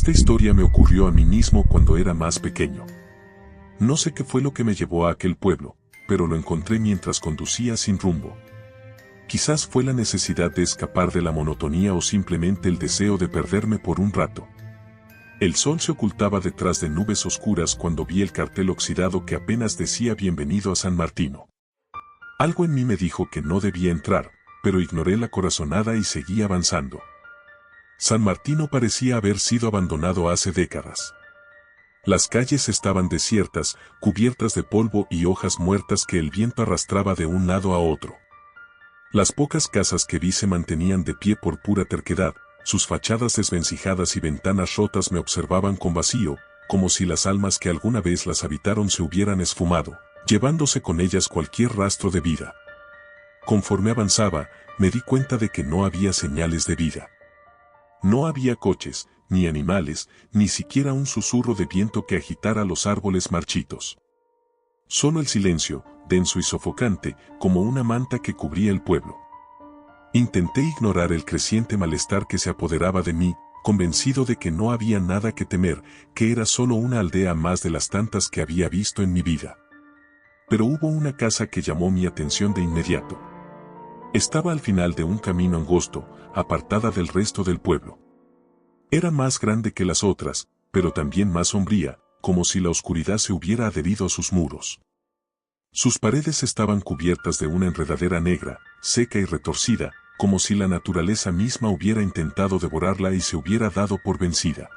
Esta historia me ocurrió a mí mismo cuando era más pequeño. No sé qué fue lo que me llevó a aquel pueblo, pero lo encontré mientras conducía sin rumbo. Quizás fue la necesidad de escapar de la monotonía o simplemente el deseo de perderme por un rato. El sol se ocultaba detrás de nubes oscuras cuando vi el cartel oxidado que apenas decía bienvenido a San Martino. Algo en mí me dijo que no debía entrar, pero ignoré la corazonada y seguí avanzando. San Martino parecía haber sido abandonado hace décadas. Las calles estaban desiertas, cubiertas de polvo y hojas muertas que el viento arrastraba de un lado a otro. Las pocas casas que vi se mantenían de pie por pura terquedad, sus fachadas desvencijadas y ventanas rotas me observaban con vacío, como si las almas que alguna vez las habitaron se hubieran esfumado, llevándose con ellas cualquier rastro de vida. Conforme avanzaba, me di cuenta de que no había señales de vida. No había coches, ni animales, ni siquiera un susurro de viento que agitara los árboles marchitos. Solo el silencio, denso y sofocante, como una manta que cubría el pueblo. Intenté ignorar el creciente malestar que se apoderaba de mí, convencido de que no había nada que temer, que era solo una aldea más de las tantas que había visto en mi vida. Pero hubo una casa que llamó mi atención de inmediato. Estaba al final de un camino angosto, apartada del resto del pueblo. Era más grande que las otras, pero también más sombría, como si la oscuridad se hubiera adherido a sus muros. Sus paredes estaban cubiertas de una enredadera negra, seca y retorcida, como si la naturaleza misma hubiera intentado devorarla y se hubiera dado por vencida.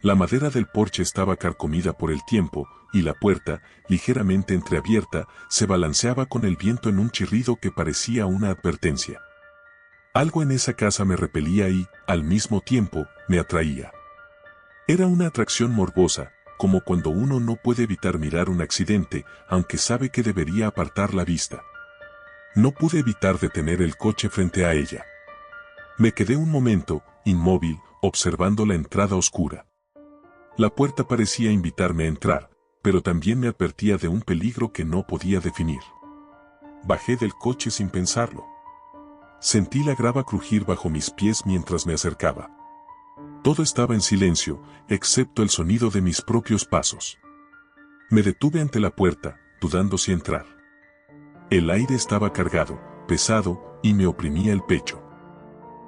La madera del porche estaba carcomida por el tiempo, y la puerta, ligeramente entreabierta, se balanceaba con el viento en un chirrido que parecía una advertencia. Algo en esa casa me repelía y, al mismo tiempo, me atraía. Era una atracción morbosa, como cuando uno no puede evitar mirar un accidente, aunque sabe que debería apartar la vista. No pude evitar detener el coche frente a ella. Me quedé un momento, inmóvil, observando la entrada oscura. La puerta parecía invitarme a entrar, pero también me advertía de un peligro que no podía definir. Bajé del coche sin pensarlo. Sentí la grava crujir bajo mis pies mientras me acercaba. Todo estaba en silencio, excepto el sonido de mis propios pasos. Me detuve ante la puerta, dudando si entrar. El aire estaba cargado, pesado, y me oprimía el pecho.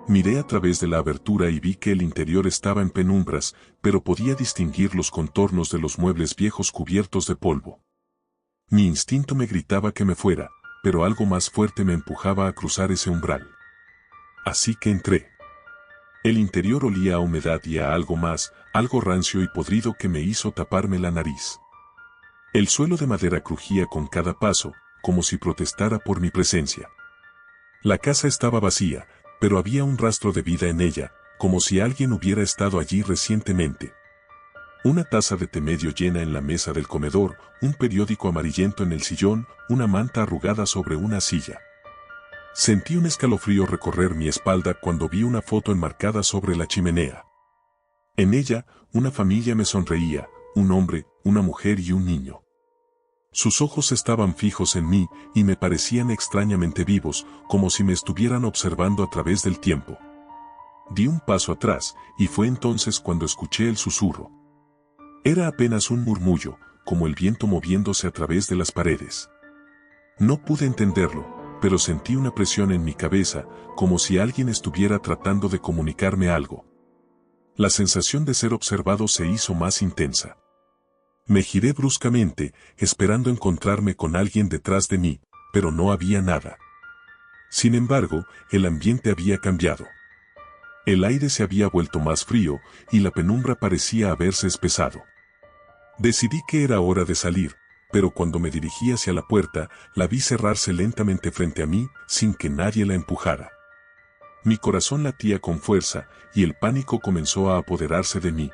Miré a través de la abertura y vi que el interior estaba en penumbras, pero podía distinguir los contornos de los muebles viejos cubiertos de polvo. Mi instinto me gritaba que me fuera, pero algo más fuerte me empujaba a cruzar ese umbral. Así que entré. El interior olía a humedad y a algo más, algo rancio y podrido que me hizo taparme la nariz. El suelo de madera crujía con cada paso, como si protestara por mi presencia. La casa estaba vacía, pero había un rastro de vida en ella, como si alguien hubiera estado allí recientemente. Una taza de té medio llena en la mesa del comedor, un periódico amarillento en el sillón, una manta arrugada sobre una silla. Sentí un escalofrío recorrer mi espalda cuando vi una foto enmarcada sobre la chimenea. En ella, una familia me sonreía, un hombre, una mujer y un niño. Sus ojos estaban fijos en mí y me parecían extrañamente vivos, como si me estuvieran observando a través del tiempo. Di un paso atrás, y fue entonces cuando escuché el susurro. Era apenas un murmullo, como el viento moviéndose a través de las paredes. No pude entenderlo, pero sentí una presión en mi cabeza, como si alguien estuviera tratando de comunicarme algo. La sensación de ser observado se hizo más intensa. Me giré bruscamente, esperando encontrarme con alguien detrás de mí, pero no había nada. Sin embargo, el ambiente había cambiado. El aire se había vuelto más frío, y la penumbra parecía haberse espesado. Decidí que era hora de salir, pero cuando me dirigí hacia la puerta, la vi cerrarse lentamente frente a mí, sin que nadie la empujara. Mi corazón latía con fuerza, y el pánico comenzó a apoderarse de mí.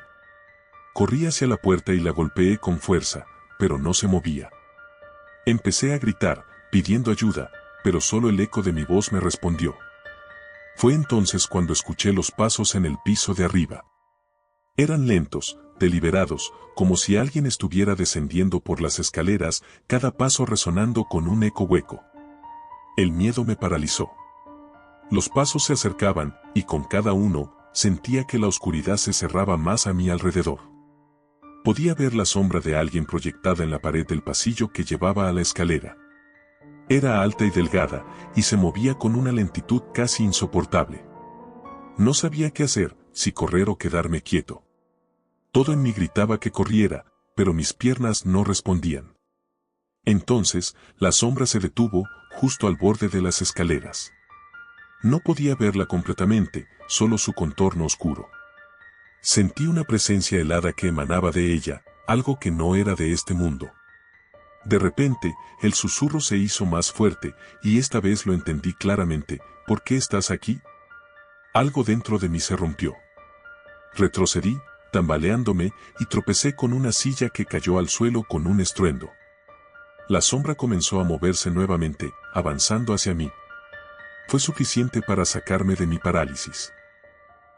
Corrí hacia la puerta y la golpeé con fuerza, pero no se movía. Empecé a gritar, pidiendo ayuda, pero solo el eco de mi voz me respondió. Fue entonces cuando escuché los pasos en el piso de arriba. Eran lentos, deliberados, como si alguien estuviera descendiendo por las escaleras, cada paso resonando con un eco hueco. El miedo me paralizó. Los pasos se acercaban, y con cada uno, sentía que la oscuridad se cerraba más a mi alrededor. Podía ver la sombra de alguien proyectada en la pared del pasillo que llevaba a la escalera. Era alta y delgada, y se movía con una lentitud casi insoportable. No sabía qué hacer, si correr o quedarme quieto. Todo en mí gritaba que corriera, pero mis piernas no respondían. Entonces, la sombra se detuvo, justo al borde de las escaleras. No podía verla completamente, solo su contorno oscuro. Sentí una presencia helada que emanaba de ella, algo que no era de este mundo. De repente, el susurro se hizo más fuerte, y esta vez lo entendí claramente. ¿Por qué estás aquí? Algo dentro de mí se rompió. Retrocedí, tambaleándome, y tropecé con una silla que cayó al suelo con un estruendo. La sombra comenzó a moverse nuevamente, avanzando hacia mí. Fue suficiente para sacarme de mi parálisis.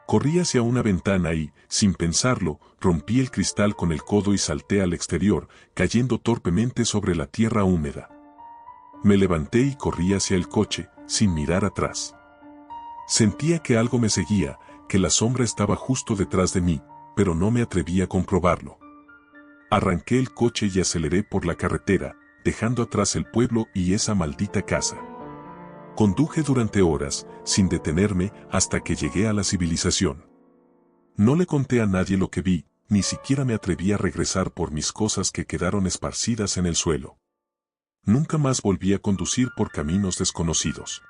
Corrí hacia una ventana y, sin pensarlo, rompí el cristal con el codo y salté al exterior, cayendo torpemente sobre la tierra húmeda. Me levanté y corrí hacia el coche, sin mirar atrás. Sentía que algo me seguía, que la sombra estaba justo detrás de mí, pero no me atreví a comprobarlo. Arranqué el coche y aceleré por la carretera, dejando atrás el pueblo y esa maldita casa. Conduje durante horas, sin detenerme, hasta que llegué a la civilización. No le conté a nadie lo que vi, ni siquiera me atreví a regresar por mis cosas que quedaron esparcidas en el suelo. Nunca más volví a conducir por caminos desconocidos.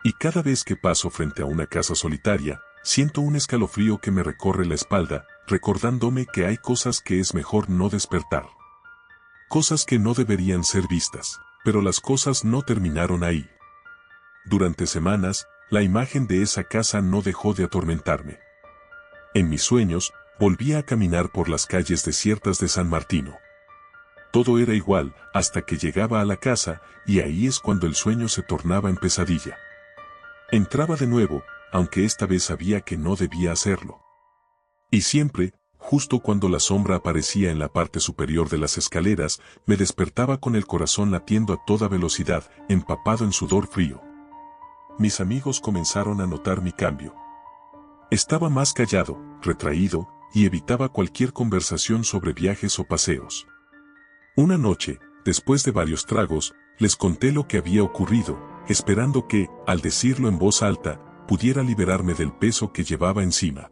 Y cada vez que paso frente a una casa solitaria, siento un escalofrío que me recorre la espalda, recordándome que hay cosas que es mejor no despertar. Cosas que no deberían ser vistas, pero las cosas no terminaron ahí. Durante semanas, la imagen de esa casa no dejó de atormentarme. En mis sueños, volvía a caminar por las calles desiertas de San Martino. Todo era igual, hasta que llegaba a la casa, y ahí es cuando el sueño se tornaba en pesadilla. Entraba de nuevo, aunque esta vez sabía que no debía hacerlo. Y siempre, justo cuando la sombra aparecía en la parte superior de las escaleras, me despertaba con el corazón latiendo a toda velocidad, empapado en sudor frío. Mis amigos comenzaron a notar mi cambio. Estaba más callado, retraído, y evitaba cualquier conversación sobre viajes o paseos. Una noche, después de varios tragos, les conté lo que había ocurrido, esperando que, al decirlo en voz alta, pudiera liberarme del peso que llevaba encima.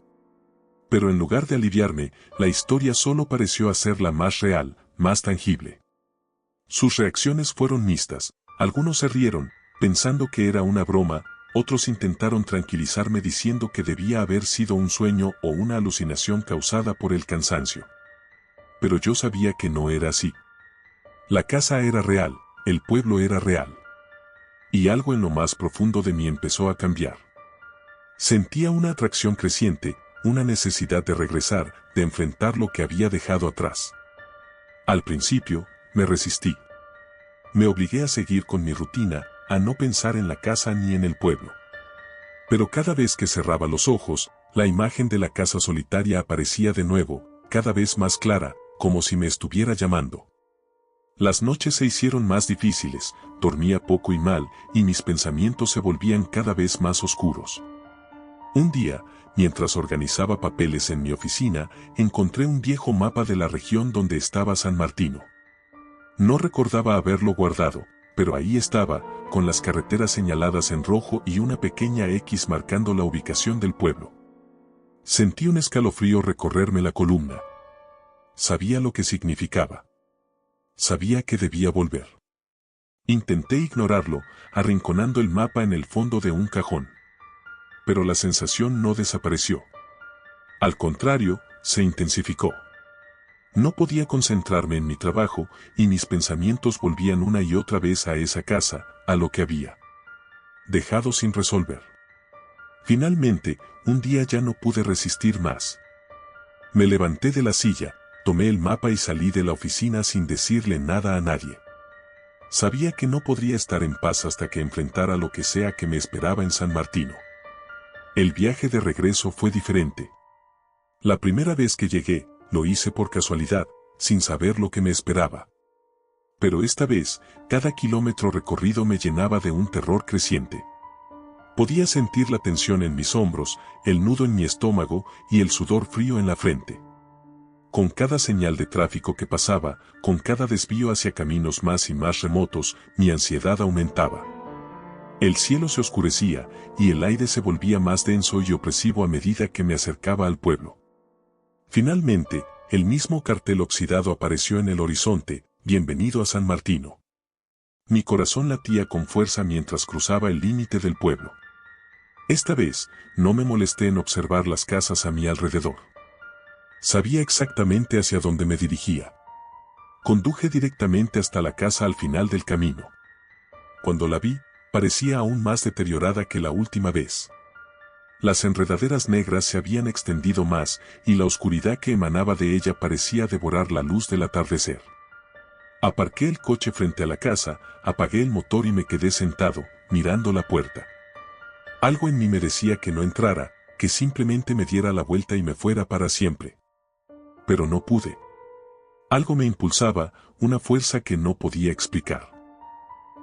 Pero en lugar de aliviarme, la historia solo pareció hacerla más real, más tangible. Sus reacciones fueron mixtas, algunos se rieron, pensando que era una broma, otros intentaron tranquilizarme diciendo que debía haber sido un sueño o una alucinación causada por el cansancio. Pero yo sabía que no era así. La casa era real, el pueblo era real. Y algo en lo más profundo de mí empezó a cambiar. Sentía una atracción creciente, una necesidad de regresar, de enfrentar lo que había dejado atrás. Al principio, me resistí. Me obligué a seguir con mi rutina, a no pensar en la casa ni en el pueblo. Pero cada vez que cerraba los ojos, la imagen de la casa solitaria aparecía de nuevo, cada vez más clara, como si me estuviera llamando. Las noches se hicieron más difíciles, dormía poco y mal, y mis pensamientos se volvían cada vez más oscuros. Un día, mientras organizaba papeles en mi oficina, encontré un viejo mapa de la región donde estaba San Martino. No recordaba haberlo guardado, pero ahí estaba, con las carreteras señaladas en rojo y una pequeña X marcando la ubicación del pueblo. Sentí un escalofrío recorrerme la columna. Sabía lo que significaba. Sabía que debía volver. Intenté ignorarlo, arrinconando el mapa en el fondo de un cajón. Pero la sensación no desapareció. Al contrario, se intensificó. No podía concentrarme en mi trabajo, y mis pensamientos volvían una y otra vez a esa casa, a lo que había dejado sin resolver. Finalmente, un día ya no pude resistir más. Me levanté de la silla, tomé el mapa y salí de la oficina sin decirle nada a nadie. Sabía que no podría estar en paz hasta que enfrentara lo que sea que me esperaba en San Martino. El viaje de regreso fue diferente. La primera vez que llegué, lo hice por casualidad, sin saber lo que me esperaba. Pero esta vez, cada kilómetro recorrido me llenaba de un terror creciente. Podía sentir la tensión en mis hombros, el nudo en mi estómago y el sudor frío en la frente. Con cada señal de tráfico que pasaba, con cada desvío hacia caminos más y más remotos, mi ansiedad aumentaba. El cielo se oscurecía y el aire se volvía más denso y opresivo a medida que me acercaba al pueblo. Finalmente, el mismo cartel oxidado apareció en el horizonte: "Bienvenido a San Martino". Mi corazón latía con fuerza mientras cruzaba el límite del pueblo. Esta vez, no me molesté en observar las casas a mi alrededor. Sabía exactamente hacia dónde me dirigía. Conduje directamente hasta la casa al final del camino. Cuando la vi, parecía aún más deteriorada que la última vez. Las enredaderas negras se habían extendido más, y la oscuridad que emanaba de ella parecía devorar la luz del atardecer. Aparqué el coche frente a la casa, apagué el motor y me quedé sentado, mirando la puerta. Algo en mí me decía que no entrara, que simplemente me diera la vuelta y me fuera para siempre. Pero no pude. Algo me impulsaba, una fuerza que no podía explicar.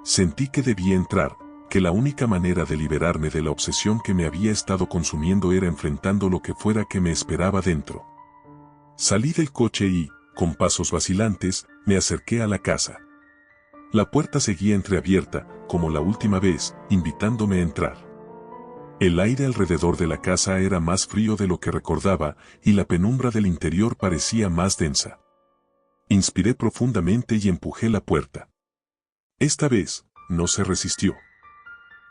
Sentí que debía entrar, que la única manera de liberarme de la obsesión que me había estado consumiendo era enfrentando lo que fuera que me esperaba dentro. Salí del coche y, con pasos vacilantes, me acerqué a la casa. La puerta seguía entreabierta, como la última vez, invitándome a entrar. El aire alrededor de la casa era más frío de lo que recordaba, y la penumbra del interior parecía más densa. Inspiré profundamente y empujé la puerta. Esta vez, no se resistió.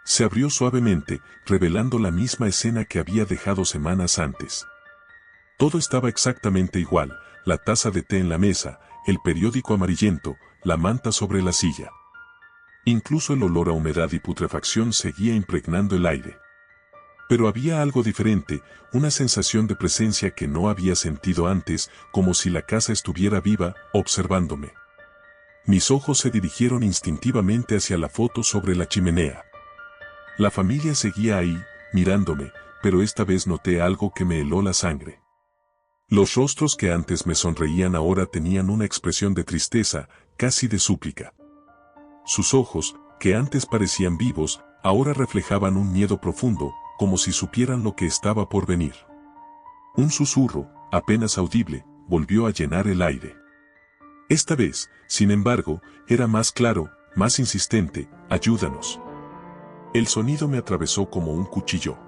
Se abrió suavemente, revelando la misma escena que había dejado semanas antes. Todo estaba exactamente igual: la taza de té en la mesa, el periódico amarillento, la manta sobre la silla. Incluso el olor a humedad y putrefacción seguía impregnando el aire. Pero había algo diferente, una sensación de presencia que no había sentido antes, como si la casa estuviera viva, observándome. Mis ojos se dirigieron instintivamente hacia la foto sobre la chimenea. La familia seguía ahí, mirándome, pero esta vez noté algo que me heló la sangre. Los rostros que antes me sonreían ahora tenían una expresión de tristeza, casi de súplica. Sus ojos, que antes parecían vivos, ahora reflejaban un miedo profundo, como si supieran lo que estaba por venir. Un susurro, apenas audible, volvió a llenar el aire. Esta vez, sin embargo, era más claro, más insistente: "Ayúdanos". El sonido me atravesó como un cuchillo.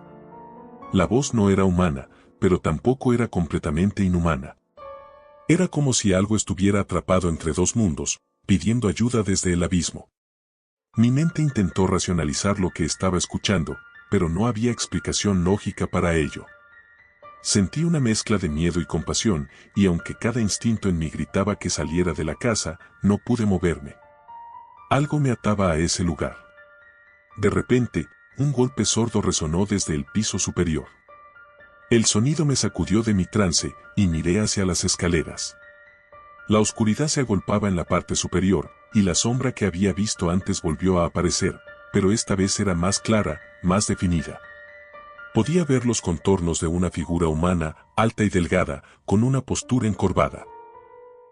La voz no era humana, pero tampoco era completamente inhumana. Era como si algo estuviera atrapado entre dos mundos, pidiendo ayuda desde el abismo. Mi mente intentó racionalizar lo que estaba escuchando, pero no había explicación lógica para ello. Sentí una mezcla de miedo y compasión, y aunque cada instinto en mí gritaba que saliera de la casa, no pude moverme. Algo me ataba a ese lugar. De repente, un golpe sordo resonó desde el piso superior. El sonido me sacudió de mi trance, y miré hacia las escaleras. La oscuridad se agolpaba en la parte superior, y la sombra que había visto antes volvió a aparecer, pero esta vez era más clara, más definida. Podía ver los contornos de una figura humana, alta y delgada, con una postura encorvada.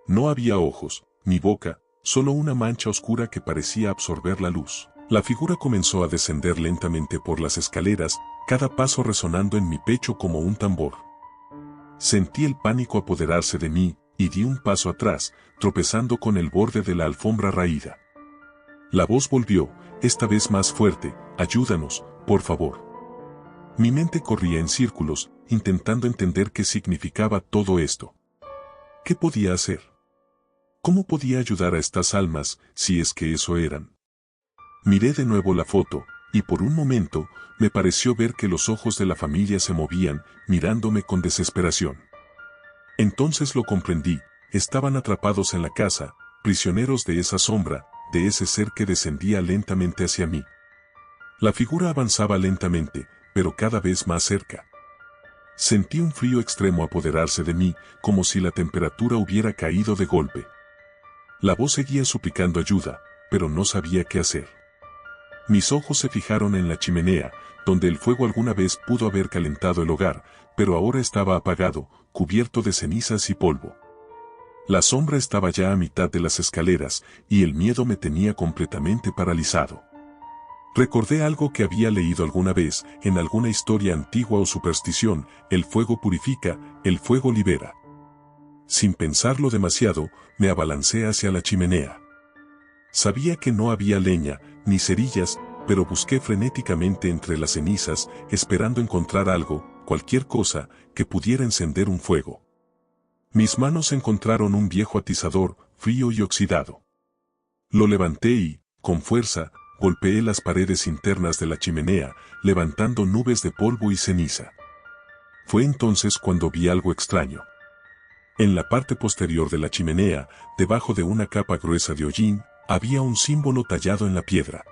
No había ojos, ni boca, solo una mancha oscura que parecía absorber la luz. La figura comenzó a descender lentamente por las escaleras, cada paso resonando en mi pecho como un tambor. Sentí el pánico apoderarse de mí, y di un paso atrás, tropezando con el borde de la alfombra raída. La voz volvió, esta vez más fuerte: "Ayúdanos, por favor". Mi mente corría en círculos, intentando entender qué significaba todo esto. ¿Qué podía hacer? ¿Cómo podía ayudar a estas almas, si es que eso eran? Miré de nuevo la foto, y por un momento, me pareció ver que los ojos de la familia se movían, mirándome con desesperación. Entonces lo comprendí: estaban atrapados en la casa, prisioneros de esa sombra, de ese ser que descendía lentamente hacia mí. La figura avanzaba lentamente, pero cada vez más cerca. Sentí un frío extremo apoderarse de mí, como si la temperatura hubiera caído de golpe. La voz seguía suplicando ayuda, pero no sabía qué hacer. Mis ojos se fijaron en la chimenea, donde el fuego alguna vez pudo haber calentado el hogar, pero ahora estaba apagado, cubierto de cenizas y polvo. La sombra estaba ya a mitad de las escaleras, y el miedo me tenía completamente paralizado. Recordé algo que había leído alguna vez, en alguna historia antigua o superstición: el fuego purifica, el fuego libera. Sin pensarlo demasiado, me abalancé hacia la chimenea. Sabía que no había leña, ni cerillas, pero busqué frenéticamente entre las cenizas, esperando encontrar algo, cualquier cosa, que pudiera encender un fuego. Mis manos encontraron un viejo atizador, frío y oxidado. Lo levanté y, con fuerza, golpeé las paredes internas de la chimenea, levantando nubes de polvo y ceniza. Fue entonces cuando vi algo extraño. En la parte posterior de la chimenea, debajo de una capa gruesa de hollín, había un símbolo tallado en la piedra.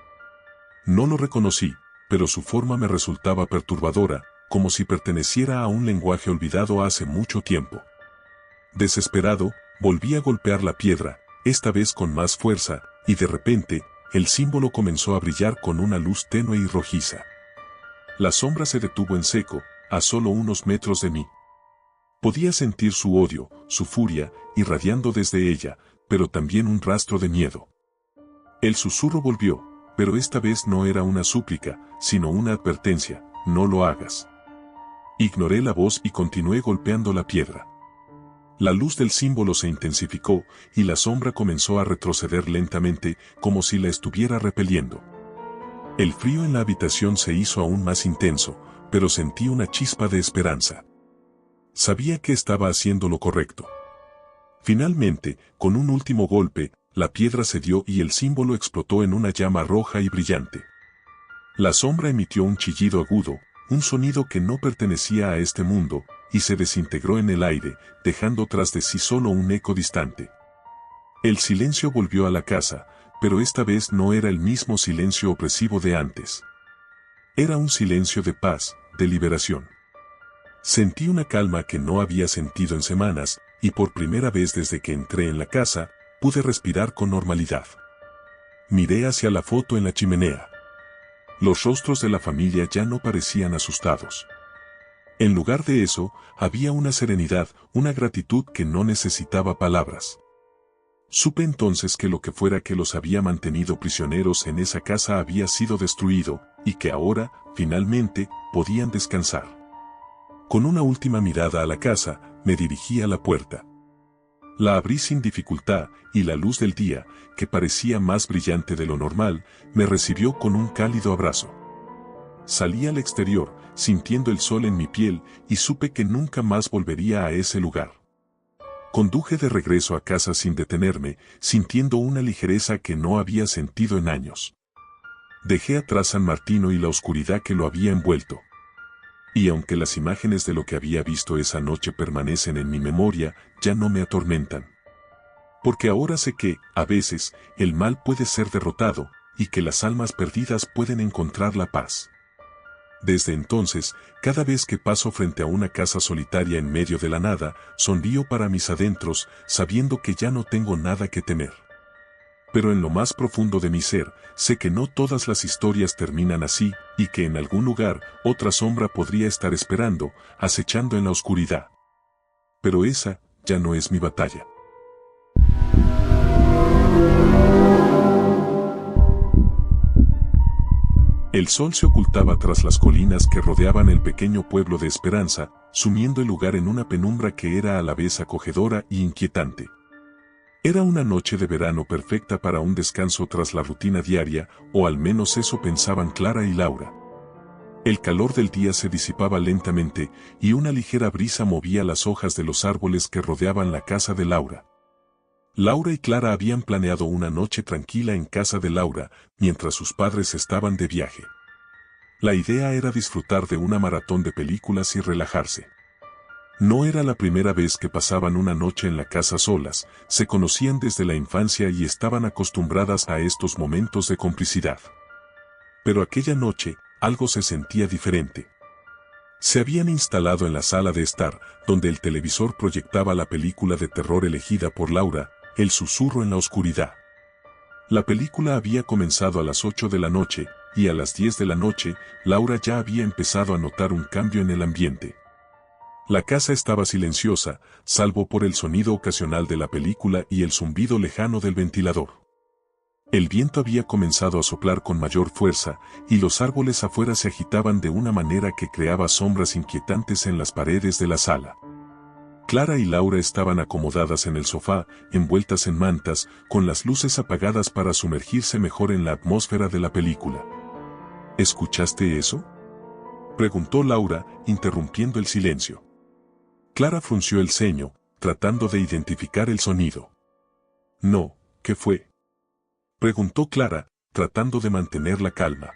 No lo reconocí, pero su forma me resultaba perturbadora, como si perteneciera a un lenguaje olvidado hace mucho tiempo. Desesperado, volví a golpear la piedra, esta vez con más fuerza, y de repente, el símbolo comenzó a brillar con una luz tenue y rojiza. La sombra se detuvo en seco, a solo unos metros de mí. Podía sentir su odio, su furia, irradiando desde ella, pero también un rastro de miedo. El susurro volvió, pero esta vez no era una súplica, sino una advertencia: no lo hagas. Ignoré la voz y continué golpeando la piedra. La luz del símbolo se intensificó, y la sombra comenzó a retroceder lentamente, como si la estuviera repeliendo. El frío en la habitación se hizo aún más intenso, pero sentí una chispa de esperanza. Sabía que estaba haciendo lo correcto. Finalmente, con un último golpe, la piedra cedió y el símbolo explotó en una llama roja y brillante. La sombra emitió un chillido agudo, un sonido que no pertenecía a este mundo, y se desintegró en el aire, dejando tras de sí solo un eco distante. El silencio volvió a la casa, pero esta vez no era el mismo silencio opresivo de antes. Era un silencio de paz, de liberación. Sentí una calma que no había sentido en semanas, y por primera vez desde que entré en la casa, pude respirar con normalidad. Miré hacia la foto en la chimenea. Los rostros de la familia ya no parecían asustados. En lugar de eso, había una serenidad, una gratitud que no necesitaba palabras. Supe entonces que lo que fuera que los había mantenido prisioneros en esa casa había sido destruido, y que ahora, finalmente, podían descansar. Con una última mirada a la casa, me dirigí a la puerta. La abrí sin dificultad, y la luz del día, que parecía más brillante de lo normal, me recibió con un cálido abrazo. Salí al exterior, sintiendo el sol en mi piel, y supe que nunca más volvería a ese lugar. Conduje de regreso a casa sin detenerme, sintiendo una ligereza que no había sentido en años. Dejé atrás San Martino y la oscuridad que lo había envuelto. Y aunque las imágenes de lo que había visto esa noche permanecen en mi memoria, ya no me atormentan. Porque ahora sé que, a veces, el mal puede ser derrotado, y que las almas perdidas pueden encontrar la paz. Desde entonces, cada vez que paso frente a una casa solitaria en medio de la nada, sonrío para mis adentros, sabiendo que ya no tengo nada que temer. Pero en lo más profundo de mi ser, sé que no todas las historias terminan así, y que en algún lugar, otra sombra podría estar esperando, acechando en la oscuridad. Pero esa, ya no es mi batalla. El sol se ocultaba tras las colinas que rodeaban el pequeño pueblo de Esperanza, sumiendo el lugar en una penumbra que era a la vez acogedora y inquietante. Era una noche de verano perfecta para un descanso tras la rutina diaria, o al menos eso pensaban Clara y Laura. El calor del día se disipaba lentamente, y una ligera brisa movía las hojas de los árboles que rodeaban la casa de Laura. Laura y Clara habían planeado una noche tranquila en casa de Laura, mientras sus padres estaban de viaje. La idea era disfrutar de una maratón de películas y relajarse. No era la primera vez que pasaban una noche en la casa solas, se conocían desde la infancia y estaban acostumbradas a estos momentos de complicidad. Pero aquella noche, algo se sentía diferente. Se habían instalado en la sala de estar, donde el televisor proyectaba la película de terror elegida por Laura, El susurro en la oscuridad. La película había comenzado a las 8 de la noche, y a las 10 de la noche, Laura ya había empezado a notar un cambio en el ambiente. La casa estaba silenciosa, salvo por el sonido ocasional de la película y el zumbido lejano del ventilador. El viento había comenzado a soplar con mayor fuerza, y los árboles afuera se agitaban de una manera que creaba sombras inquietantes en las paredes de la sala. Clara y Laura estaban acomodadas en el sofá, envueltas en mantas, con las luces apagadas para sumergirse mejor en la atmósfera de la película. ¿Escuchaste eso?, preguntó Laura, interrumpiendo el silencio. Clara frunció el ceño, tratando de identificar el sonido. No, ¿qué fue?, preguntó Clara, tratando de mantener la calma.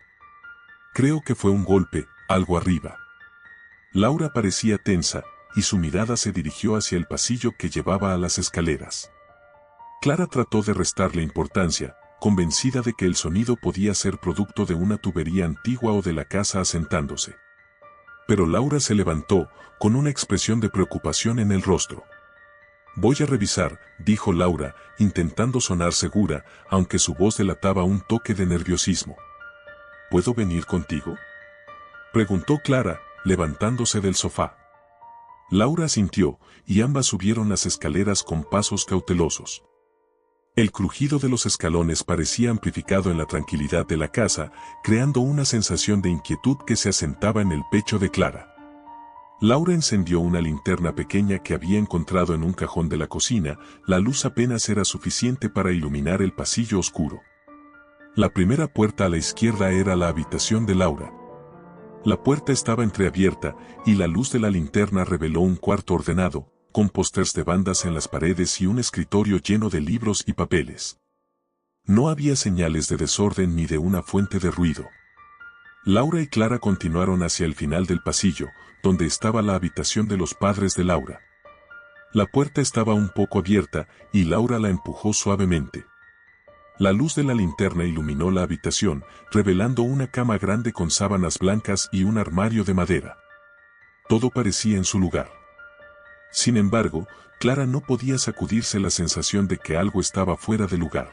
Creo que fue un golpe, algo arriba. Laura parecía tensa, y su mirada se dirigió hacia el pasillo que llevaba a las escaleras. Clara trató de restarle importancia, convencida de que el sonido podía ser producto de una tubería antigua o de la casa asentándose. Pero Laura se levantó, con una expresión de preocupación en el rostro. Voy a revisar, dijo Laura, intentando sonar segura, aunque su voz delataba un toque de nerviosismo. ¿Puedo venir contigo?, preguntó Clara, levantándose del sofá. Laura asintió, y ambas subieron las escaleras con pasos cautelosos. El crujido de los escalones parecía amplificado en la tranquilidad de la casa, creando una sensación de inquietud que se asentaba en el pecho de Clara. Laura encendió una linterna pequeña que había encontrado en un cajón de la cocina. La luz apenas era suficiente para iluminar el pasillo oscuro. La primera puerta a la izquierda era la habitación de Laura. La puerta estaba entreabierta, y la luz de la linterna reveló un cuarto ordenado, con pósters de bandas en las paredes y un escritorio lleno de libros y papeles. No había señales de desorden ni de una fuente de ruido. Laura y Clara continuaron hacia el final del pasillo, donde estaba la habitación de los padres de Laura. La puerta estaba un poco abierta, y Laura la empujó suavemente. La luz de la linterna iluminó la habitación, revelando una cama grande con sábanas blancas y un armario de madera. Todo parecía en su lugar. Sin embargo, Clara no podía sacudirse la sensación de que algo estaba fuera de lugar.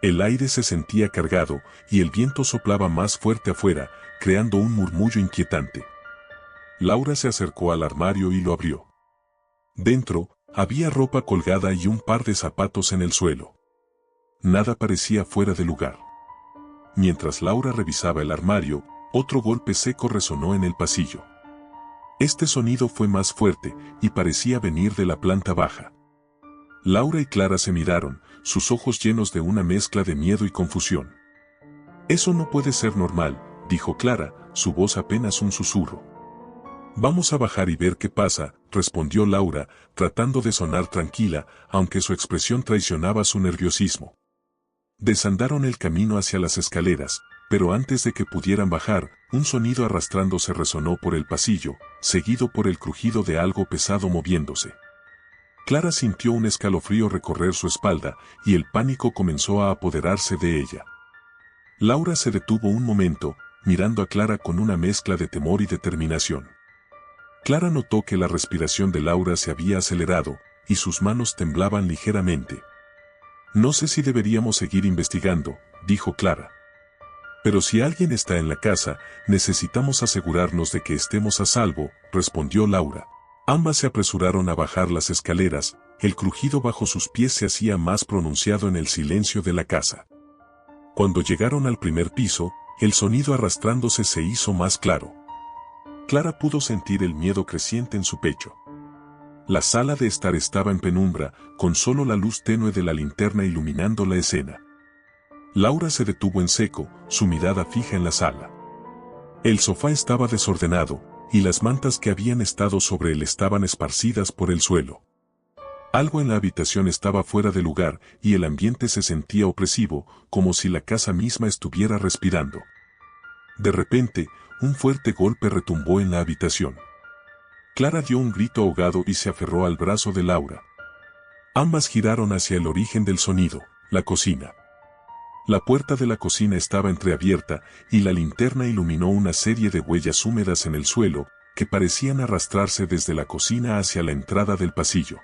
El aire se sentía cargado, y el viento soplaba más fuerte afuera, creando un murmullo inquietante. Laura se acercó al armario y lo abrió. Dentro, había ropa colgada y un par de zapatos en el suelo. Nada parecía fuera de lugar. Mientras Laura revisaba el armario, otro golpe seco resonó en el pasillo. Este sonido fue más fuerte, y parecía venir de la planta baja. Laura y Clara se miraron, sus ojos llenos de una mezcla de miedo y confusión. «Eso no puede ser normal», dijo Clara, su voz apenas un susurro. «Vamos a bajar y ver qué pasa», respondió Laura, tratando de sonar tranquila, aunque su expresión traicionaba su nerviosismo. Desandaron el camino hacia las escaleras, pero antes de que pudieran bajar, un sonido arrastrándose resonó por el pasillo, seguido por el crujido de algo pesado moviéndose. Clara sintió un escalofrío recorrer su espalda, y el pánico comenzó a apoderarse de ella. Laura se detuvo un momento, mirando a Clara con una mezcla de temor y determinación. Clara notó que la respiración de Laura se había acelerado, y sus manos temblaban ligeramente. «No sé si deberíamos seguir investigando», dijo Clara. «Pero si alguien está en la casa, necesitamos asegurarnos de que estemos a salvo», respondió Laura. Ambas se apresuraron a bajar las escaleras, el crujido bajo sus pies se hacía más pronunciado en el silencio de la casa. Cuando llegaron al primer piso, el sonido arrastrándose se hizo más claro. Clara pudo sentir el miedo creciente en su pecho. La sala de estar estaba en penumbra, con solo la luz tenue de la linterna iluminando la escena. Laura se detuvo en seco, su mirada fija en la sala. El sofá estaba desordenado, y las mantas que habían estado sobre él estaban esparcidas por el suelo. Algo en la habitación estaba fuera de lugar, y el ambiente se sentía opresivo, como si la casa misma estuviera respirando. De repente, un fuerte golpe retumbó en la habitación. Clara dio un grito ahogado y se aferró al brazo de Laura. Ambas giraron hacia el origen del sonido, la cocina. La puerta de la cocina estaba entreabierta, y la linterna iluminó una serie de huellas húmedas en el suelo, que parecían arrastrarse desde la cocina hacia la entrada del pasillo.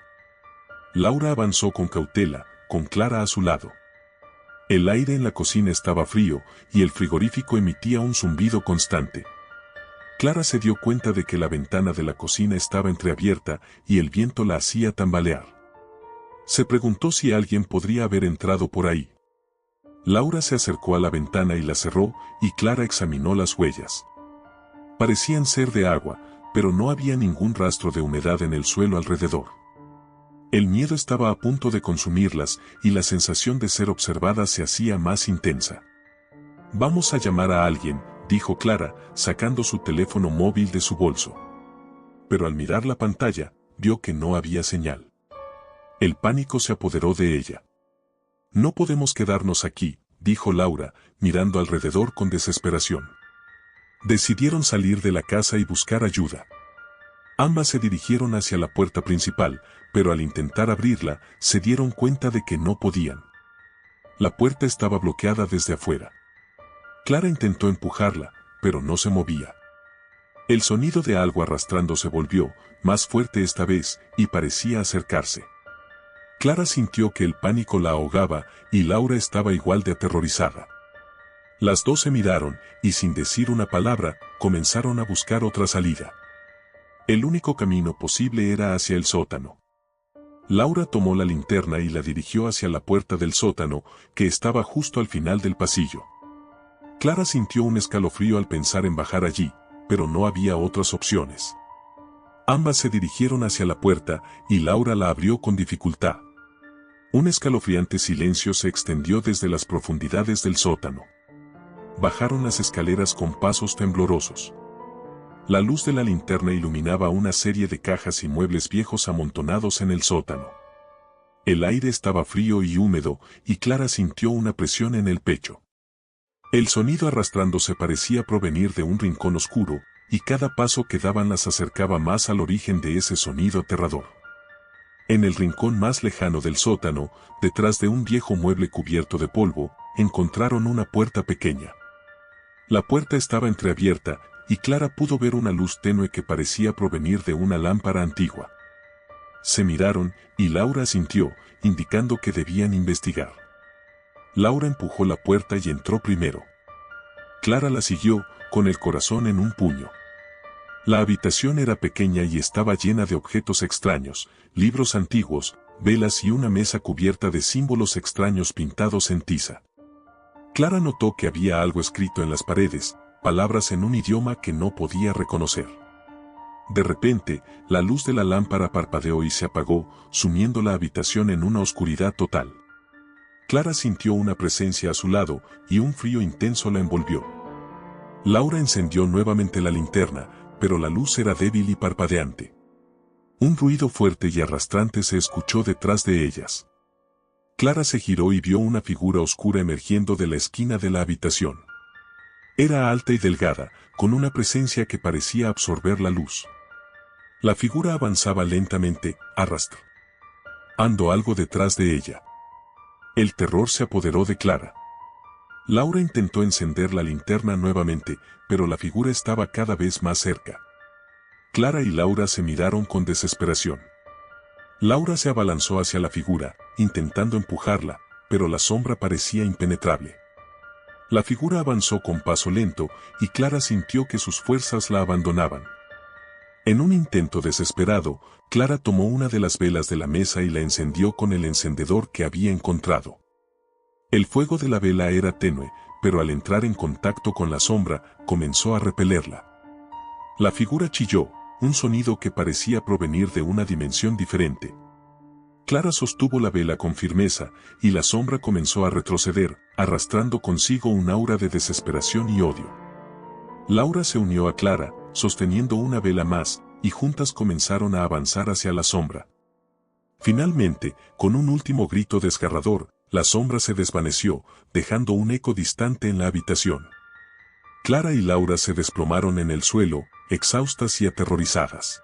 Laura avanzó con cautela, con Clara a su lado. El aire en la cocina estaba frío, y el frigorífico emitía un zumbido constante. Clara se dio cuenta de que la ventana de la cocina estaba entreabierta, y el viento la hacía tambalear. Se preguntó si alguien podría haber entrado por ahí. Laura se acercó a la ventana y la cerró, y Clara examinó las huellas. Parecían ser de agua, pero no había ningún rastro de humedad en el suelo alrededor. El miedo estaba a punto de consumirlas, y la sensación de ser observada se hacía más intensa. «Vamos a llamar a alguien», dijo Clara, sacando su teléfono móvil de su bolso. Pero al mirar la pantalla, vio que no había señal. El pánico se apoderó de ella. «No podemos quedarnos aquí», dijo Laura, mirando alrededor con desesperación. Decidieron salir de la casa y buscar ayuda. Ambas se dirigieron hacia la puerta principal, pero al intentar abrirla, se dieron cuenta de que no podían. La puerta estaba bloqueada desde afuera. Clara intentó empujarla, pero no se movía. El sonido de algo arrastrándose volvió, más fuerte esta vez, y parecía acercarse. Clara sintió que el pánico la ahogaba, y Laura estaba igual de aterrorizada. Las dos se miraron, y sin decir una palabra, comenzaron a buscar otra salida. El único camino posible era hacia el sótano. Laura tomó la linterna y la dirigió hacia la puerta del sótano, que estaba justo al final del pasillo. Clara sintió un escalofrío al pensar en bajar allí, pero no había otras opciones. Ambas se dirigieron hacia la puerta, y Laura la abrió con dificultad. Un escalofriante silencio se extendió desde las profundidades del sótano. Bajaron las escaleras con pasos temblorosos. La luz de la linterna iluminaba una serie de cajas y muebles viejos amontonados en el sótano. El aire estaba frío y húmedo, y Clara sintió una presión en el pecho. El sonido arrastrándose parecía provenir de un rincón oscuro, y cada paso que daban las acercaba más al origen de ese sonido aterrador. En el rincón más lejano del sótano, detrás de un viejo mueble cubierto de polvo, encontraron una puerta pequeña. La puerta estaba entreabierta, y Clara pudo ver una luz tenue que parecía provenir de una lámpara antigua. Se miraron, y Laura asintió, indicando que debían investigar. Laura empujó la puerta y entró primero. Clara la siguió, con el corazón en un puño. La habitación era pequeña y estaba llena de objetos extraños, libros antiguos, velas y una mesa cubierta de símbolos extraños pintados en tiza. Clara notó que había algo escrito en las paredes, palabras en un idioma que no podía reconocer. De repente, la luz de la lámpara parpadeó y se apagó, sumiendo la habitación en una oscuridad total. Clara sintió una presencia a su lado, y un frío intenso la envolvió. Laura encendió nuevamente la linterna, pero la luz era débil y parpadeante. Un ruido fuerte y arrastrante se escuchó detrás de ellas. Clara se giró y vio una figura oscura emergiendo de la esquina de la habitación. Era alta y delgada, con una presencia que parecía absorber la luz. La figura avanzaba lentamente, arrastrando algo detrás de ella. El terror se apoderó de Clara. Laura intentó encender la linterna nuevamente, pero la figura estaba cada vez más cerca. Clara y Laura se miraron con desesperación. Laura se abalanzó hacia la figura, intentando empujarla, pero la sombra parecía impenetrable. La figura avanzó con paso lento, y Clara sintió que sus fuerzas la abandonaban. En un intento desesperado, Clara tomó una de las velas de la mesa y la encendió con el encendedor que había encontrado. El fuego de la vela era tenue, pero al entrar en contacto con la sombra, comenzó a repelerla. La figura chilló, un sonido que parecía provenir de una dimensión diferente. Clara sostuvo la vela con firmeza, y la sombra comenzó a retroceder, arrastrando consigo un aura de desesperación y odio. Laura se unió a Clara, sosteniendo una vela más, y juntas comenzaron a avanzar hacia la sombra. Finalmente, con un último grito desgarrador, la sombra se desvaneció, dejando un eco distante en la habitación. Clara y Laura se desplomaron en el suelo, exhaustas y aterrorizadas.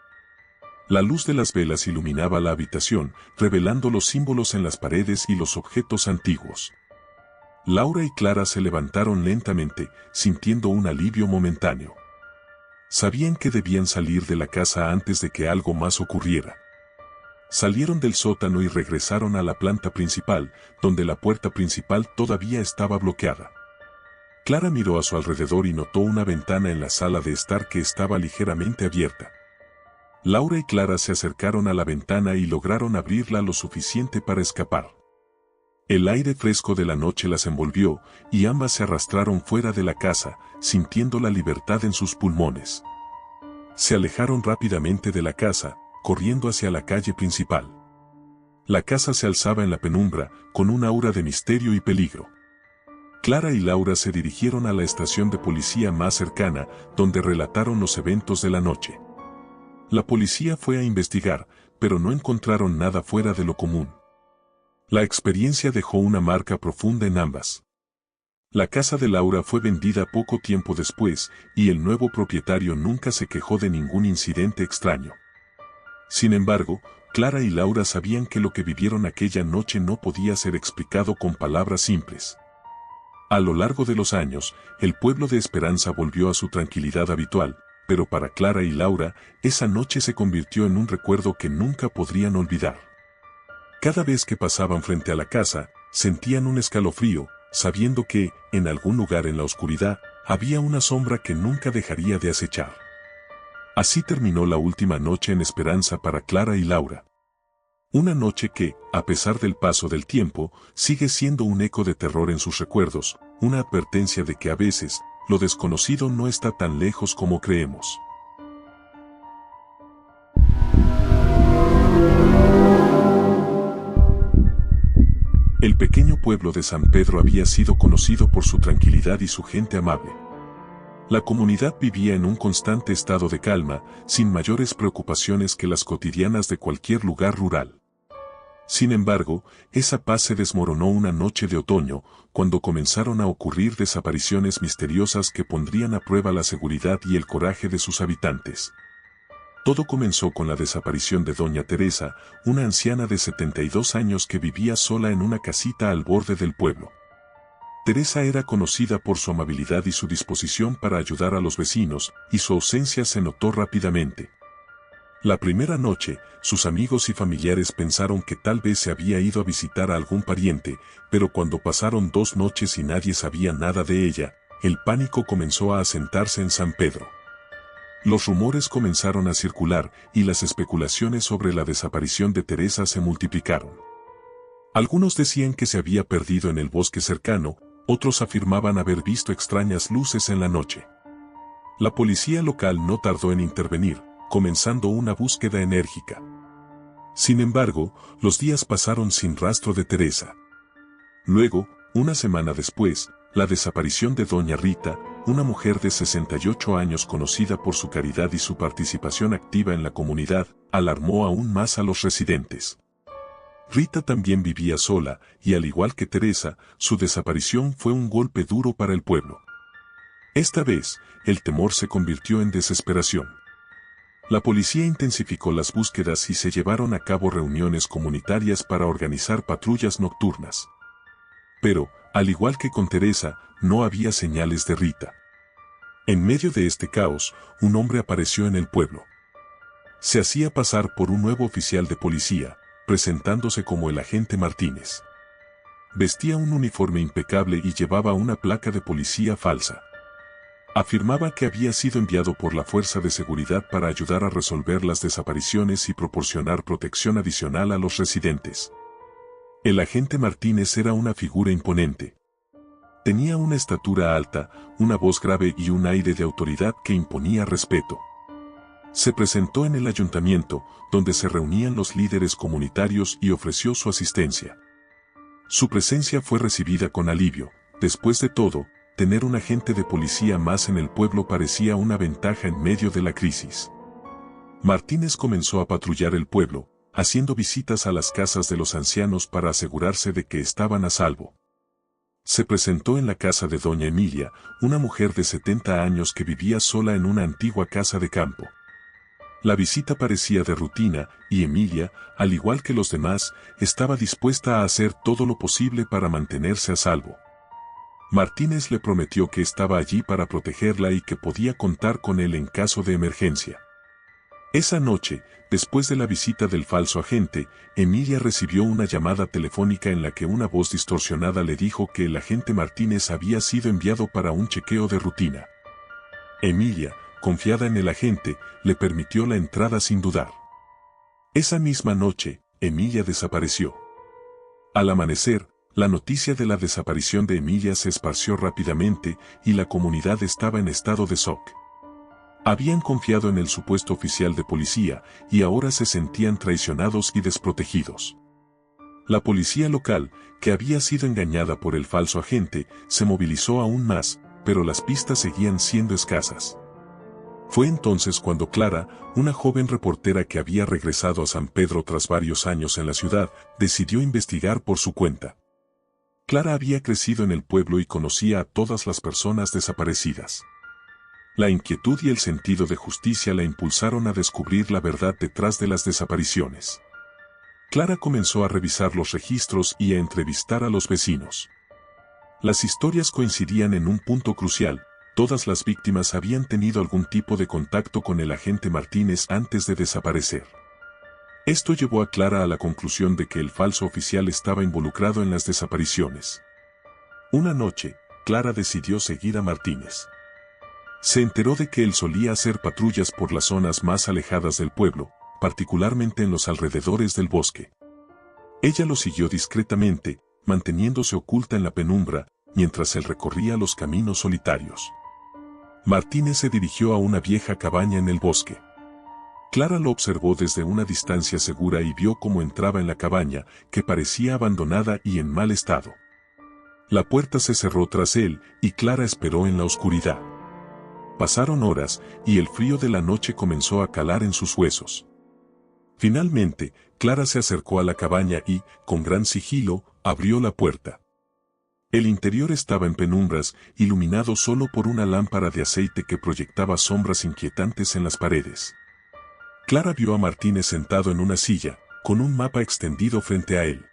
La luz de las velas iluminaba la habitación, revelando los símbolos en las paredes y los objetos antiguos. Laura y Clara se levantaron lentamente, sintiendo un alivio momentáneo. Sabían que debían salir de la casa antes de que algo más ocurriera. Salieron del sótano y regresaron a la planta principal, donde la puerta principal todavía estaba bloqueada. Clara miró a su alrededor y notó una ventana en la sala de estar que estaba ligeramente abierta. Laura y Clara se acercaron a la ventana y lograron abrirla lo suficiente para escapar. El aire fresco de la noche las envolvió, y ambas se arrastraron fuera de la casa, sintiendo la libertad en sus pulmones. Se alejaron rápidamente de la casa, corriendo hacia la calle principal. La casa se alzaba en la penumbra, con un aura de misterio y peligro. Clara y Laura se dirigieron a la estación de policía más cercana, donde relataron los eventos de la noche. La policía fue a investigar, pero no encontraron nada fuera de lo común. La experiencia dejó una marca profunda en ambas. La casa de Laura fue vendida poco tiempo después, y el nuevo propietario nunca se quejó de ningún incidente extraño. Sin embargo, Clara y Laura sabían que lo que vivieron aquella noche no podía ser explicado con palabras simples. A lo largo de los años, el pueblo de Esperanza volvió a su tranquilidad habitual, pero para Clara y Laura, esa noche se convirtió en un recuerdo que nunca podrían olvidar. Cada vez que pasaban frente a la casa, sentían un escalofrío, sabiendo que, en algún lugar en la oscuridad, había una sombra que nunca dejaría de acechar. Así terminó la última noche en Esperanza para Clara y Laura. Una noche que, a pesar del paso del tiempo, sigue siendo un eco de terror en sus recuerdos, una advertencia de que a veces, lo desconocido no está tan lejos como creemos. El pequeño pueblo de San Pedro había sido conocido por su tranquilidad y su gente amable. La comunidad vivía en un constante estado de calma, sin mayores preocupaciones que las cotidianas de cualquier lugar rural. Sin embargo, esa paz se desmoronó una noche de otoño, cuando comenzaron a ocurrir desapariciones misteriosas que pondrían a prueba la seguridad y el coraje de sus habitantes. Todo comenzó con la desaparición de doña Teresa, una anciana de 72 años que vivía sola en una casita al borde del pueblo. Teresa era conocida por su amabilidad y su disposición para ayudar a los vecinos, y su ausencia se notó rápidamente. La primera noche, sus amigos y familiares pensaron que tal vez se había ido a visitar a algún pariente, pero cuando pasaron 2 noches y nadie sabía nada de ella, el pánico comenzó a asentarse en San Pedro. Los rumores comenzaron a circular y las especulaciones sobre la desaparición de Teresa se multiplicaron. Algunos decían que se había perdido en el bosque cercano, otros afirmaban haber visto extrañas luces en la noche. La policía local no tardó en intervenir, comenzando una búsqueda enérgica. Sin embargo, los días pasaron sin rastro de Teresa. Luego, una semana después, la desaparición de doña Rita, una mujer de 68 años conocida por su caridad y su participación activa en la comunidad, alarmó aún más a los residentes. Rita también vivía sola, y al igual que Teresa, su desaparición fue un golpe duro para el pueblo. Esta vez, el temor se convirtió en desesperación. La policía intensificó las búsquedas y se llevaron a cabo reuniones comunitarias para organizar patrullas nocturnas. Pero, al igual que con Teresa, no había señales de Rita. En medio de este caos, un hombre apareció en el pueblo. Se hacía pasar por un nuevo oficial de policía, presentándose como el agente Martínez. Vestía un uniforme impecable y llevaba una placa de policía falsa. Afirmaba que había sido enviado por la fuerza de seguridad para ayudar a resolver las desapariciones y proporcionar protección adicional a los residentes. El agente Martínez era una figura imponente. Tenía una estatura alta, una voz grave y un aire de autoridad que imponía respeto. Se presentó en el ayuntamiento, donde se reunían los líderes comunitarios y ofreció su asistencia. Su presencia fue recibida con alivio. Después de todo, tener un agente de policía más en el pueblo parecía una ventaja en medio de la crisis. Martínez comenzó a patrullar el pueblo, haciendo visitas a las casas de los ancianos para asegurarse de que estaban a salvo. Se presentó en la casa de doña Emilia, una mujer de 70 años que vivía sola en una antigua casa de campo. La visita parecía de rutina, y Emilia, al igual que los demás, estaba dispuesta a hacer todo lo posible para mantenerse a salvo. Martínez le prometió que estaba allí para protegerla y que podía contar con él en caso de emergencia. Esa noche, después de la visita del falso agente, Emilia recibió una llamada telefónica en la que una voz distorsionada le dijo que el agente Martínez había sido enviado para un chequeo de rutina. Emilia, confiada en el agente, le permitió la entrada sin dudar. Esa misma noche, Emilia desapareció. Al amanecer, La noticia de la desaparición de Emilia se esparció rápidamente y la comunidad estaba en estado de shock. Habían confiado en el supuesto oficial de policía y ahora se sentían traicionados y desprotegidos. La policía local, que había sido engañada por el falso agente, se movilizó aún más, pero las pistas seguían siendo escasas. Fue entonces cuando Clara, una joven reportera que había regresado a San Pedro tras varios años en la ciudad, decidió investigar por su cuenta. Clara había crecido en el pueblo y conocía a todas las personas desaparecidas. La inquietud y el sentido de justicia la impulsaron a descubrir la verdad detrás de las desapariciones. Clara comenzó a revisar los registros y a entrevistar a los vecinos. Las historias coincidían en un punto crucial: todas las víctimas habían tenido algún tipo de contacto con el agente Martínez antes de desaparecer. Esto llevó a Clara a la conclusión de que el falso oficial estaba involucrado en las desapariciones. Una noche, Clara decidió seguir a Martínez. Se enteró de que él solía hacer patrullas por las zonas más alejadas del pueblo, particularmente en los alrededores del bosque. Ella lo siguió discretamente, manteniéndose oculta en la penumbra, mientras él recorría los caminos solitarios. Martínez se dirigió a una vieja cabaña en el bosque. Clara lo observó desde una distancia segura y vio cómo entraba en la cabaña, que parecía abandonada y en mal estado. La puerta se cerró tras él, y Clara esperó en la oscuridad. Pasaron horas, y el frío de la noche comenzó a calar en sus huesos. Finalmente, Clara se acercó a la cabaña y, con gran sigilo, abrió la puerta. El interior estaba en penumbras, iluminado solo por una lámpara de aceite que proyectaba sombras inquietantes en las paredes. Clara vio a Martínez sentado en una silla, con un mapa extendido frente a él.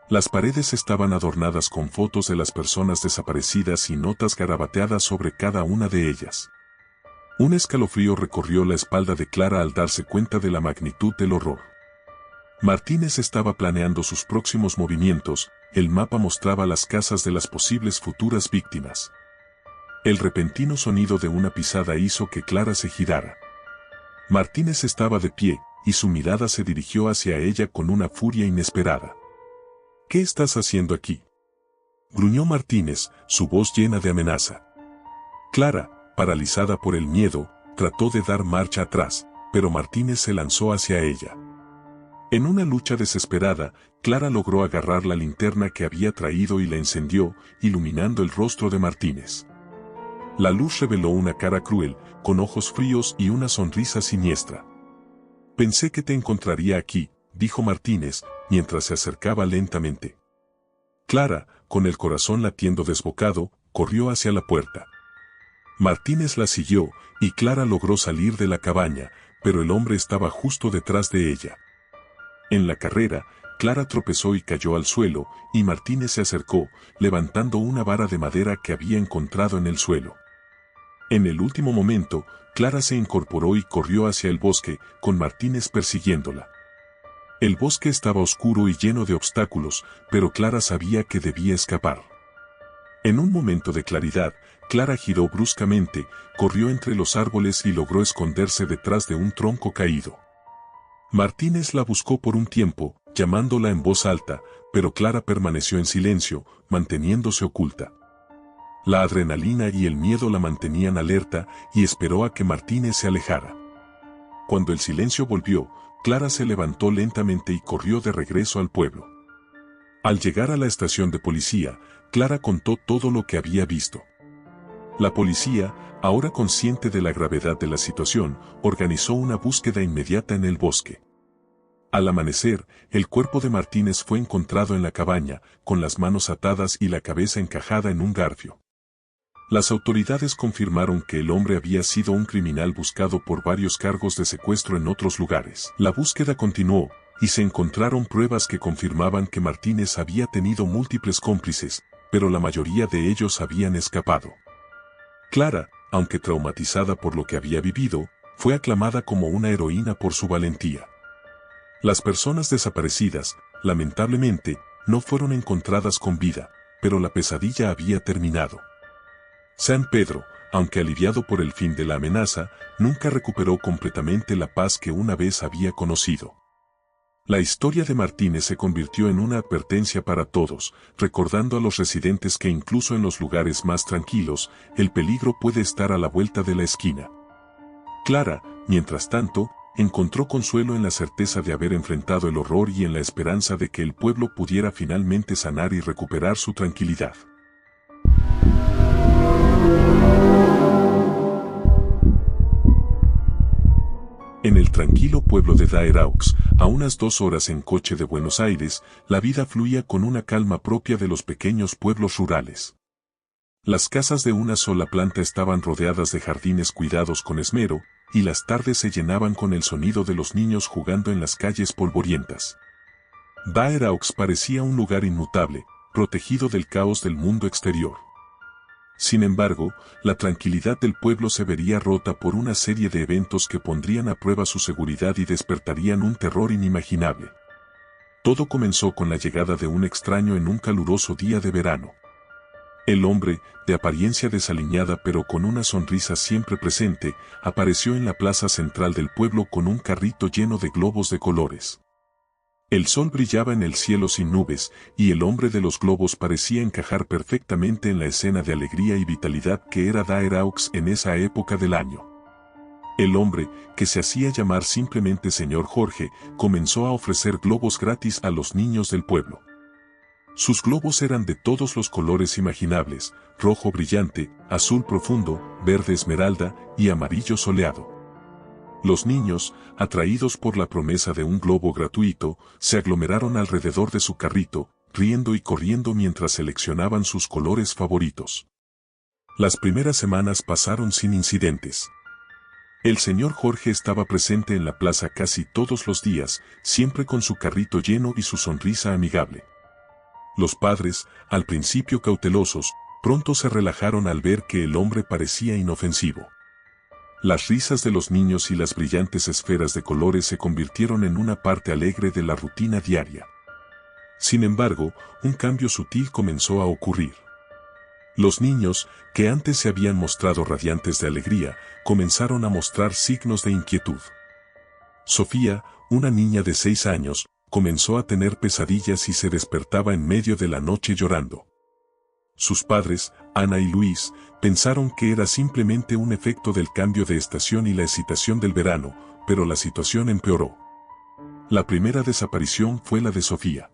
Las paredes estaban adornadas con fotos de las personas desaparecidas y notas garabateadas sobre cada una de ellas. Un escalofrío recorrió la espalda de Clara al darse cuenta de la magnitud del horror. Martínez estaba planeando sus próximos movimientos. El mapa mostraba las casas de las posibles futuras víctimas. El repentino sonido de una pisada hizo que Clara se girara. Martínez estaba de pie, y su mirada se dirigió hacia ella con una furia inesperada. ¿Qué estás haciendo aquí?, gruñó Martínez, su voz llena de amenaza. Clara, paralizada por el miedo, trató de dar marcha atrás, pero Martínez se lanzó hacia ella. En una lucha desesperada, Clara logró agarrar la linterna que había traído y la encendió, iluminando el rostro de Martínez. La luz reveló una cara cruel, con ojos fríos y una sonrisa siniestra. «Pensé que te encontraría aquí», dijo Martínez, mientras se acercaba lentamente. Clara, con el corazón latiendo desbocado, corrió hacia la puerta. Martínez la siguió, y Clara logró salir de la cabaña, pero el hombre estaba justo detrás de ella. En la carrera, Clara tropezó y cayó al suelo, y Martínez se acercó, levantando una vara de madera que había encontrado en el suelo. En el último momento, Clara se incorporó y corrió hacia el bosque, con Martínez persiguiéndola. El bosque estaba oscuro y lleno de obstáculos, pero Clara sabía que debía escapar. En un momento de claridad, Clara giró bruscamente, corrió entre los árboles y logró esconderse detrás de un tronco caído. Martínez la buscó por un tiempo, llamándola en voz alta, pero Clara permaneció en silencio, manteniéndose oculta. La adrenalina y el miedo la mantenían alerta y esperó a que Martínez se alejara. Cuando el silencio volvió, Clara se levantó lentamente y corrió de regreso al pueblo. Al llegar a la estación de policía, Clara contó todo lo que había visto. La policía, ahora consciente de la gravedad de la situación, organizó una búsqueda inmediata en el bosque. Al amanecer, el cuerpo de Martínez fue encontrado en la cabaña, con las manos atadas y la cabeza encajada en un garfio. Las autoridades confirmaron que el hombre había sido un criminal buscado por varios cargos de secuestro en otros lugares. La búsqueda continuó, y se encontraron pruebas que confirmaban que Martínez había tenido múltiples cómplices, pero la mayoría de ellos habían escapado. Clara, aunque traumatizada por lo que había vivido, fue aclamada como una heroína por su valentía. Las personas desaparecidas, lamentablemente, no fueron encontradas con vida, pero la pesadilla había terminado. San Pedro, aunque aliviado por el fin de la amenaza, nunca recuperó completamente la paz que una vez había conocido. La historia de Martínez se convirtió en una advertencia para todos, recordando a los residentes que incluso en los lugares más tranquilos, el peligro puede estar a la vuelta de la esquina. Clara, mientras tanto, encontró consuelo en la certeza de haber enfrentado el horror y en la esperanza de que el pueblo pudiera finalmente sanar y recuperar su tranquilidad. En el tranquilo pueblo de Daeraux, a unas 2 horas en coche de Buenos Aires, la vida fluía con una calma propia de los pequeños pueblos rurales. Las casas de una sola planta estaban rodeadas de jardines cuidados con esmero, y las tardes se llenaban con el sonido de los niños jugando en las calles polvorientas. Daeraux parecía un lugar inmutable, protegido del caos del mundo exterior. Sin embargo, la tranquilidad del pueblo se vería rota por una serie de eventos que pondrían a prueba su seguridad y despertarían un terror inimaginable. Todo comenzó con la llegada de un extraño en un caluroso día de verano. El hombre, de apariencia desaliñada pero con una sonrisa siempre presente, apareció en la plaza central del pueblo con un carrito lleno de globos de colores. El sol brillaba en el cielo sin nubes, y el hombre de los globos parecía encajar perfectamente en la escena de alegría y vitalidad que era Daeraux en esa época del año. El hombre, que se hacía llamar simplemente señor Jorge, comenzó a ofrecer globos gratis a los niños del pueblo. Sus globos eran de todos los colores imaginables: rojo brillante, azul profundo, verde esmeralda y amarillo soleado. Los niños, atraídos por la promesa de un globo gratuito, se aglomeraron alrededor de su carrito, riendo y corriendo mientras seleccionaban sus colores favoritos. Las primeras semanas pasaron sin incidentes. El señor Jorge estaba presente en la plaza casi todos los días, siempre con su carrito lleno y su sonrisa amigable. Los padres, al principio cautelosos, pronto se relajaron al ver que el hombre parecía inofensivo. Las risas de los niños y las brillantes esferas de colores se convirtieron en una parte alegre de la rutina diaria. Sin embargo, un cambio sutil comenzó a ocurrir. Los niños, que antes se habían mostrado radiantes de alegría, comenzaron a mostrar signos de inquietud. Sofía, una niña de 6 años, comenzó a tener pesadillas y se despertaba en medio de la noche llorando. Sus padres, Ana y Luis, pensaron que era simplemente un efecto del cambio de estación y la excitación del verano, pero la situación empeoró. La primera desaparición fue la de Sofía.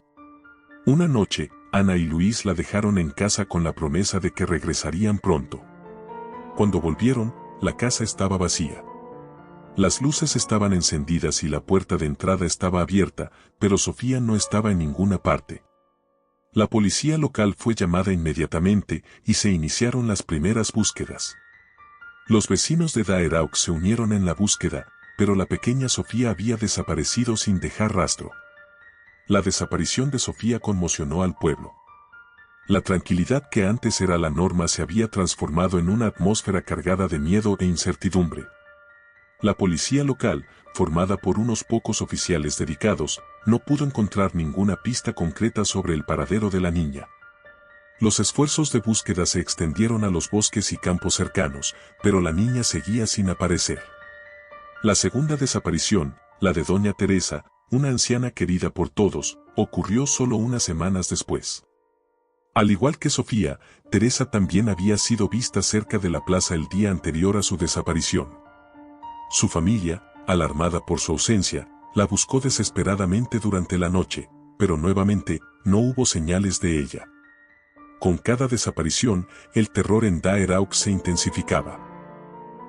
Una noche, Ana y Luis la dejaron en casa con la promesa de que regresarían pronto. Cuando volvieron, la casa estaba vacía. Las luces estaban encendidas y la puerta de entrada estaba abierta, pero Sofía no estaba en ninguna parte. La policía local fue llamada inmediatamente y se iniciaron las primeras búsquedas. Los vecinos de Daeraux se unieron en la búsqueda, pero la pequeña Sofía había desaparecido sin dejar rastro. La desaparición de Sofía conmocionó al pueblo. La tranquilidad que antes era la norma se había transformado en una atmósfera cargada de miedo e incertidumbre. La policía local, formada por unos pocos oficiales dedicados, no pudo encontrar ninguna pista concreta sobre el paradero de la niña. Los esfuerzos de búsqueda se extendieron a los bosques y campos cercanos, pero la niña seguía sin aparecer. La segunda desaparición, la de doña Teresa, una anciana querida por todos, ocurrió solo unas semanas después. Al igual que Sofía, Teresa también había sido vista cerca de la plaza el día anterior a su desaparición. Su familia, alarmada por su ausencia, la buscó desesperadamente durante la noche, pero nuevamente, no hubo señales de ella. Con cada desaparición, el terror en Daeraux se intensificaba.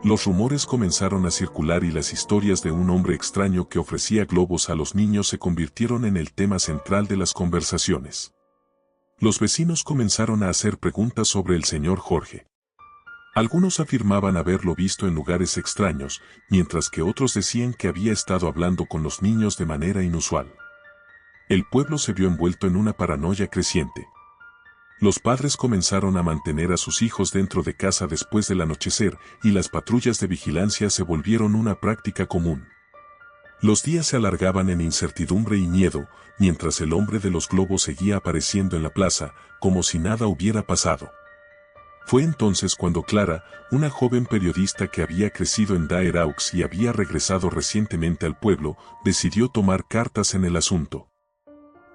Los rumores comenzaron a circular y las historias de un hombre extraño que ofrecía globos a los niños se convirtieron en el tema central de las conversaciones. Los vecinos comenzaron a hacer preguntas sobre el señor Jorge. Algunos afirmaban haberlo visto en lugares extraños, mientras que otros decían que había estado hablando con los niños de manera inusual. El pueblo se vio envuelto en una paranoia creciente. Los padres comenzaron a mantener a sus hijos dentro de casa después del anochecer, y las patrullas de vigilancia se volvieron una práctica común. Los días se alargaban en incertidumbre y miedo, mientras el hombre de los globos seguía apareciendo en la plaza, como si nada hubiera pasado. Fue entonces cuando Clara, una joven periodista que había crecido en Dare Aux y había regresado recientemente al pueblo, decidió tomar cartas en el asunto.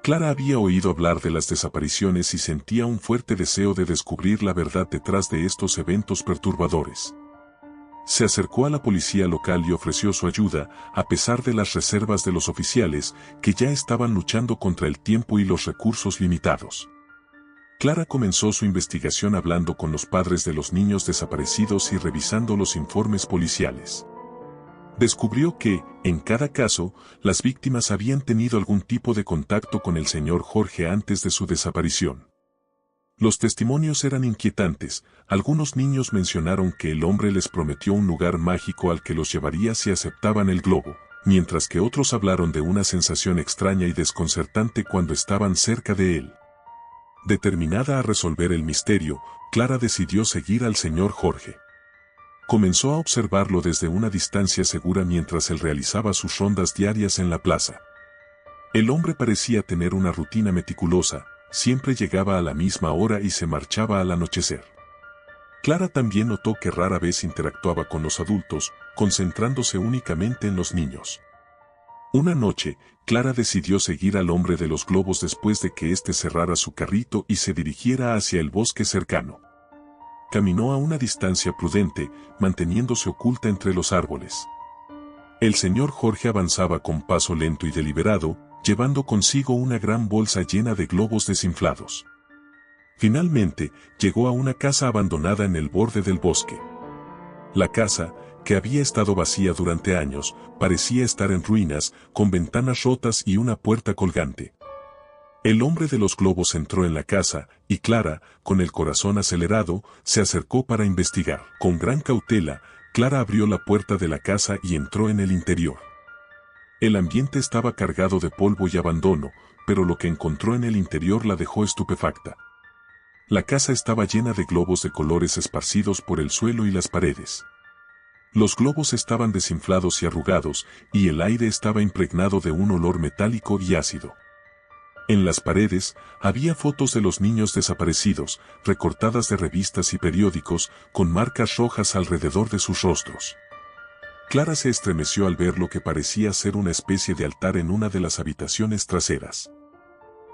Clara había oído hablar de las desapariciones y sentía un fuerte deseo de descubrir la verdad detrás de estos eventos perturbadores. Se acercó a la policía local y ofreció su ayuda, a pesar de las reservas de los oficiales, que ya estaban luchando contra el tiempo y los recursos limitados. Clara comenzó su investigación hablando con los padres de los niños desaparecidos y revisando los informes policiales. Descubrió que, en cada caso, las víctimas habían tenido algún tipo de contacto con el señor Jorge antes de su desaparición. Los testimonios eran inquietantes. Algunos niños mencionaron que el hombre les prometió un lugar mágico al que los llevaría si aceptaban el globo, mientras que otros hablaron de una sensación extraña y desconcertante cuando estaban cerca de él. Determinada a resolver el misterio, Clara decidió seguir al señor Jorge. Comenzó a observarlo desde una distancia segura mientras él realizaba sus rondas diarias en la plaza. El hombre parecía tener una rutina meticulosa, siempre llegaba a la misma hora y se marchaba al anochecer. Clara también notó que rara vez interactuaba con los adultos, concentrándose únicamente en los niños. Una noche, Clara decidió seguir al hombre de los globos después de que éste cerrara su carrito y se dirigiera hacia el bosque cercano. Caminó a una distancia prudente, manteniéndose oculta entre los árboles. El señor Jorge avanzaba con paso lento y deliberado, llevando consigo una gran bolsa llena de globos desinflados. Finalmente, llegó a una casa abandonada en el borde del bosque. La casa, que había estado vacía durante años, parecía estar en ruinas, con ventanas rotas y una puerta colgante. El hombre de los globos entró en la casa, y Clara, con el corazón acelerado, se acercó para investigar. Con gran cautela, Clara abrió la puerta de la casa y entró en el interior. El ambiente estaba cargado de polvo y abandono, pero lo que encontró en el interior la dejó estupefacta. La casa estaba llena de globos de colores esparcidos por el suelo y las paredes. Los globos estaban desinflados y arrugados, y el aire estaba impregnado de un olor metálico y ácido. En las paredes, había fotos de los niños desaparecidos, recortadas de revistas y periódicos, con marcas rojas alrededor de sus rostros. Clara se estremeció al ver lo que parecía ser una especie de altar en una de las habitaciones traseras.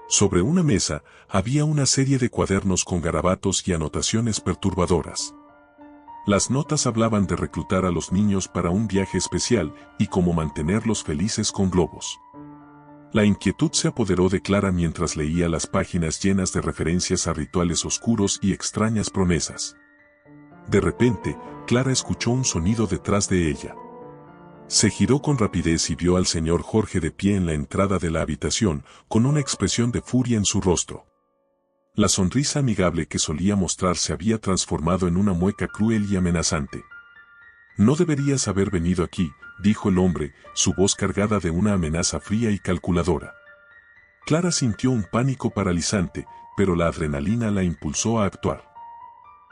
Sobre una mesa, había una serie de cuadernos con garabatos y anotaciones perturbadoras. Las notas hablaban de reclutar a los niños para un viaje especial y cómo mantenerlos felices con globos. La inquietud se apoderó de Clara mientras leía las páginas llenas de referencias a rituales oscuros y extrañas promesas. De repente, Clara escuchó un sonido detrás de ella. Se giró con rapidez y vio al señor Jorge de pie en la entrada de la habitación, con una expresión de furia en su rostro. La sonrisa amigable que solía mostrar se había transformado en una mueca cruel y amenazante. «No deberías haber venido aquí», dijo el hombre, su voz cargada de una amenaza fría y calculadora. Clara sintió un pánico paralizante, pero la adrenalina la impulsó a actuar.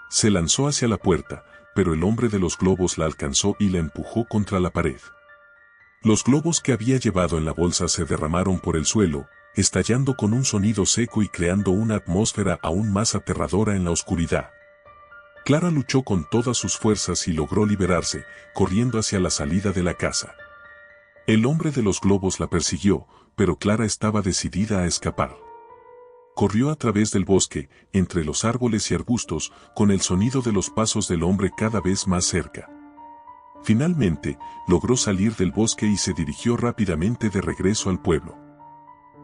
Se lanzó hacia la puerta, pero el hombre de los globos la alcanzó y la empujó contra la pared. Los globos que había llevado en la bolsa se derramaron por el suelo, estallando con un sonido seco y creando una atmósfera aún más aterradora en la oscuridad. Clara luchó con todas sus fuerzas y logró liberarse, corriendo hacia la salida de la casa. El hombre de los globos la persiguió, pero Clara estaba decidida a escapar. Corrió a través del bosque, entre los árboles y arbustos, con el sonido de los pasos del hombre cada vez más cerca. Finalmente, logró salir del bosque y se dirigió rápidamente de regreso al pueblo.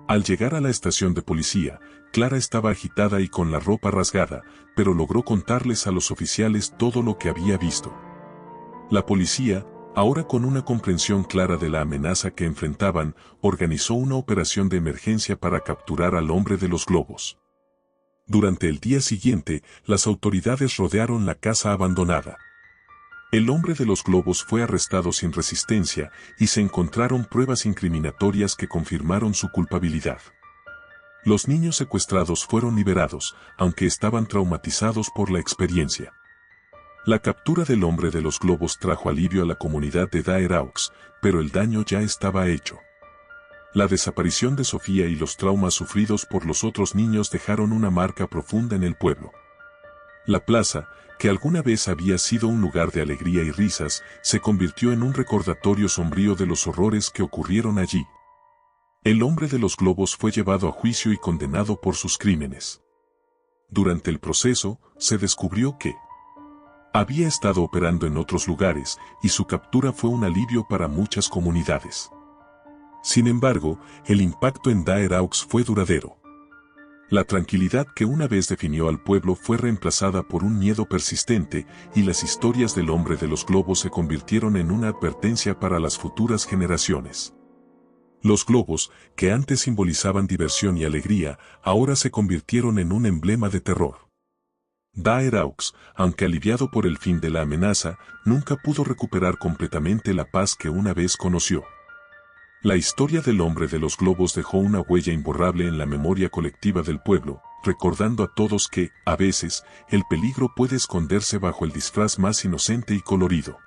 Al llegar a la estación de policía, Clara estaba agitada y con la ropa rasgada, pero logró contarles a los oficiales todo lo que había visto. La policía, ahora con una comprensión clara de la amenaza que enfrentaban, organizó una operación de emergencia para capturar al hombre de los globos. Durante el día siguiente, las autoridades rodearon la casa abandonada. El hombre de los globos fue arrestado sin resistencia y se encontraron pruebas incriminatorias que confirmaron su culpabilidad. Los niños secuestrados fueron liberados, aunque estaban traumatizados por la experiencia. La captura del hombre de los globos trajo alivio a la comunidad de Dare Aux, pero el daño ya estaba hecho. La desaparición de Sofía y los traumas sufridos por los otros niños dejaron una marca profunda en el pueblo. La plaza, que alguna vez había sido un lugar de alegría y risas, se convirtió en un recordatorio sombrío de los horrores que ocurrieron allí. El hombre de los globos fue llevado a juicio y condenado por sus crímenes. Durante el proceso, se descubrió que había estado operando en otros lugares, y su captura fue un alivio para muchas comunidades. Sin embargo, el impacto en Daer Aux fue duradero. La tranquilidad que una vez definió al pueblo fue reemplazada por un miedo persistente, y las historias del hombre de los globos se convirtieron en una advertencia para las futuras generaciones. Los globos, que antes simbolizaban diversión y alegría, ahora se convirtieron en un emblema de terror. Daer Aux, aunque aliviado por el fin de la amenaza, nunca pudo recuperar completamente la paz que una vez conoció. La historia del hombre de los globos dejó una huella imborrable en la memoria colectiva del pueblo, recordando a todos que, a veces, el peligro puede esconderse bajo el disfraz más inocente y colorido.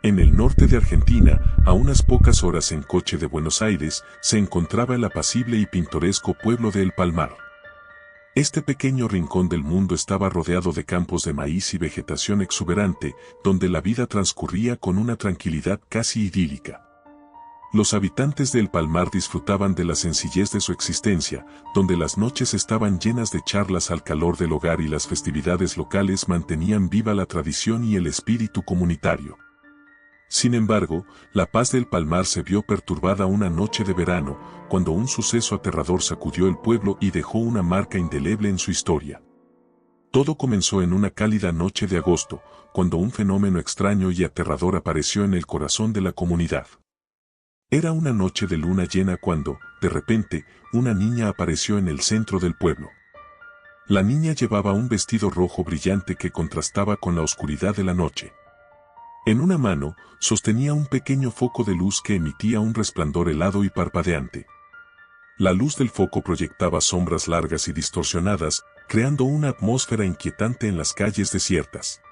En el norte de Argentina, a unas pocas horas en coche de Buenos Aires, se encontraba el apacible y pintoresco pueblo de El Palmar. Este pequeño rincón del mundo estaba rodeado de campos de maíz y vegetación exuberante, donde la vida transcurría con una tranquilidad casi idílica. Los habitantes de El Palmar disfrutaban de la sencillez de su existencia, donde las noches estaban llenas de charlas al calor del hogar y las festividades locales mantenían viva la tradición y el espíritu comunitario. Sin embargo, la paz del Palmar se vio perturbada una noche de verano, cuando un suceso aterrador sacudió el pueblo y dejó una marca indeleble en su historia. Todo comenzó en una cálida noche de agosto, cuando un fenómeno extraño y aterrador apareció en el corazón de la comunidad. Era una noche de luna llena cuando, de repente, una niña apareció en el centro del pueblo. La niña llevaba un vestido rojo brillante que contrastaba con la oscuridad de la noche. En una mano, sostenía un pequeño foco de luz que emitía un resplandor helado y parpadeante. La luz del foco proyectaba sombras largas y distorsionadas, creando una atmósfera inquietante en las calles desiertas.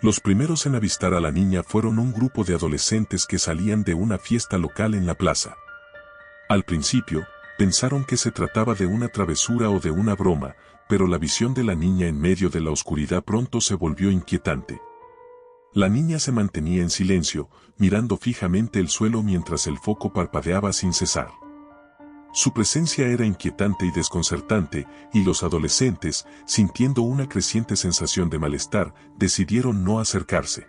Los primeros en avistar a la niña fueron un grupo de adolescentes que salían de una fiesta local en la plaza. Al principio, pensaron que se trataba de una travesura o de una broma, pero la visión de la niña en medio de la oscuridad pronto se volvió inquietante. La niña se mantenía en silencio, mirando fijamente el suelo mientras el foco parpadeaba sin cesar. Su presencia era inquietante y desconcertante, y los adolescentes, sintiendo una creciente sensación de malestar, decidieron no acercarse.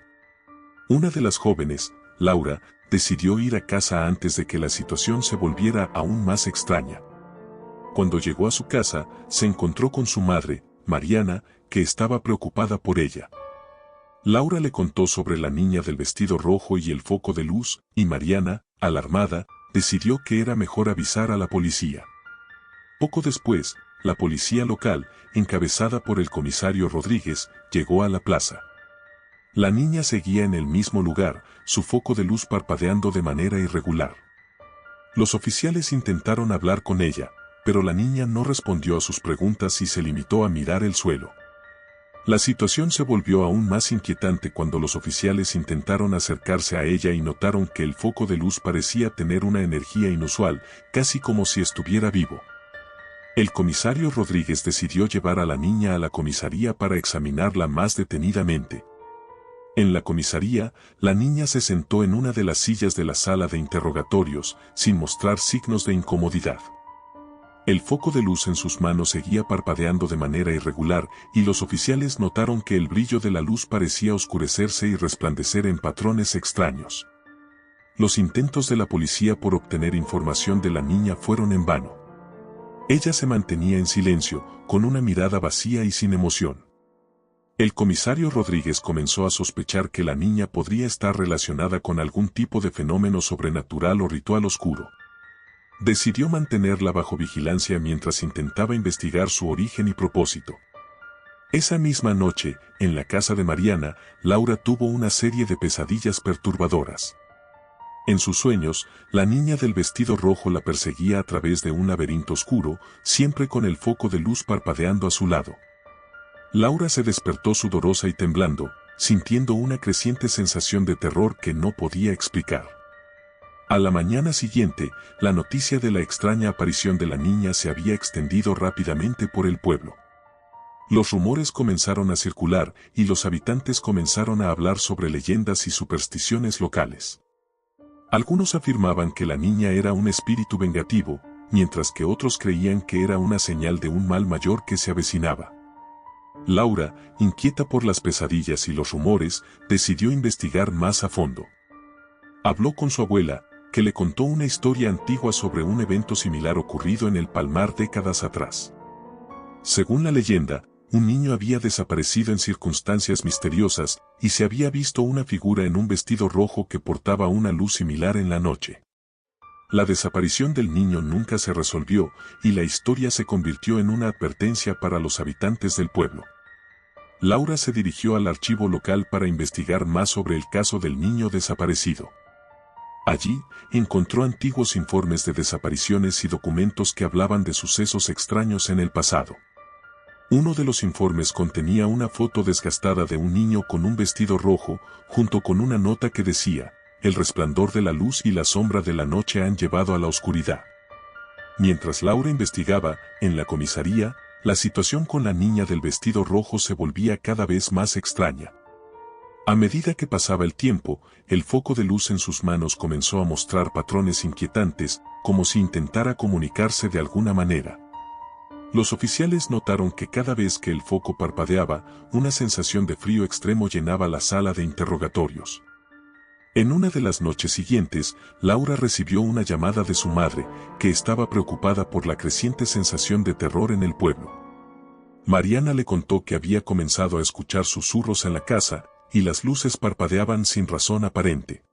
Una de las jóvenes, Laura, decidió ir a casa antes de que la situación se volviera aún más extraña. Cuando llegó a su casa, se encontró con su madre, Mariana, que estaba preocupada por ella. Laura le contó sobre la niña del vestido rojo y el foco de luz, y Mariana, alarmada, decidió que era mejor avisar a la policía. Poco después, la policía local, encabezada por el comisario Rodríguez, llegó a la plaza. La niña seguía en el mismo lugar, su foco de luz parpadeando de manera irregular. Los oficiales intentaron hablar con ella, pero la niña no respondió a sus preguntas y se limitó a mirar el suelo. La situación se volvió aún más inquietante cuando los oficiales intentaron acercarse a ella y notaron que el foco de luz parecía tener una energía inusual, casi como si estuviera vivo. El comisario Rodríguez decidió llevar a la niña a la comisaría para examinarla más detenidamente. En la comisaría, la niña se sentó en una de las sillas de la sala de interrogatorios, sin mostrar signos de incomodidad. El foco de luz en sus manos seguía parpadeando de manera irregular, y los oficiales notaron que el brillo de la luz parecía oscurecerse y resplandecer en patrones extraños. Los intentos de la policía por obtener información de la niña fueron en vano. Ella se mantenía en silencio, con una mirada vacía y sin emoción. El comisario Rodríguez comenzó a sospechar que la niña podría estar relacionada con algún tipo de fenómeno sobrenatural o ritual oscuro. Decidió mantenerla bajo vigilancia mientras intentaba investigar su origen y propósito. Esa misma noche, en la casa de Mariana, Laura tuvo una serie de pesadillas perturbadoras. En sus sueños, la niña del vestido rojo la perseguía a través de un laberinto oscuro, siempre con el foco de luz parpadeando a su lado. Laura se despertó sudorosa y temblando, sintiendo una creciente sensación de terror que no podía explicar. A la mañana siguiente, la noticia de la extraña aparición de la niña se había extendido rápidamente por el pueblo. Los rumores comenzaron a circular y los habitantes comenzaron a hablar sobre leyendas y supersticiones locales. Algunos afirmaban que la niña era un espíritu vengativo, mientras que otros creían que era una señal de un mal mayor que se avecinaba. Laura, inquieta por las pesadillas y los rumores, decidió investigar más a fondo. Habló con su abuela, que le contó una historia antigua sobre un evento similar ocurrido en el Palmar décadas atrás. Según la leyenda, un niño había desaparecido en circunstancias misteriosas y se había visto una figura en un vestido rojo que portaba una luz similar en la noche. La desaparición del niño nunca se resolvió y la historia se convirtió en una advertencia para los habitantes del pueblo. Laura se dirigió al archivo local para investigar más sobre el caso del niño desaparecido. Allí, encontró antiguos informes de desapariciones y documentos que hablaban de sucesos extraños en el pasado. Uno de los informes contenía una foto desgastada de un niño con un vestido rojo, junto con una nota que decía: "El resplandor de la luz y la sombra de la noche han llevado a la oscuridad". Mientras Laura investigaba, en la comisaría, la situación con la niña del vestido rojo se volvía cada vez más extraña. A medida que pasaba el tiempo, el foco de luz en sus manos comenzó a mostrar patrones inquietantes, como si intentara comunicarse de alguna manera. Los oficiales notaron que cada vez que el foco parpadeaba, una sensación de frío extremo llenaba la sala de interrogatorios. En una de las noches siguientes, Laura recibió una llamada de su madre, que estaba preocupada por la creciente sensación de terror en el pueblo. Mariana le contó que había comenzado a escuchar susurros en la casa, y las luces parpadeaban sin razón aparente.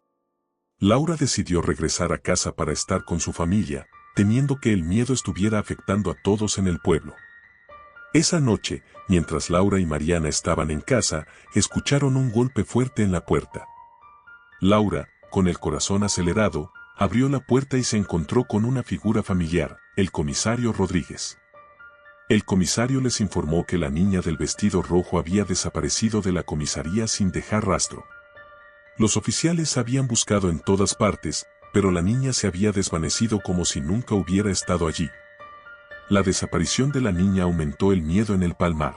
Laura decidió regresar a casa para estar con su familia, temiendo que el miedo estuviera afectando a todos en el pueblo. Esa noche, mientras Laura y Mariana estaban en casa, escucharon un golpe fuerte en la puerta. Laura, con el corazón acelerado, abrió la puerta y se encontró con una figura familiar, el comisario Rodríguez. El comisario les informó que la niña del vestido rojo había desaparecido de la comisaría sin dejar rastro. Los oficiales habían buscado en todas partes, pero la niña se había desvanecido como si nunca hubiera estado allí. La desaparición de la niña aumentó el miedo en el Palmar.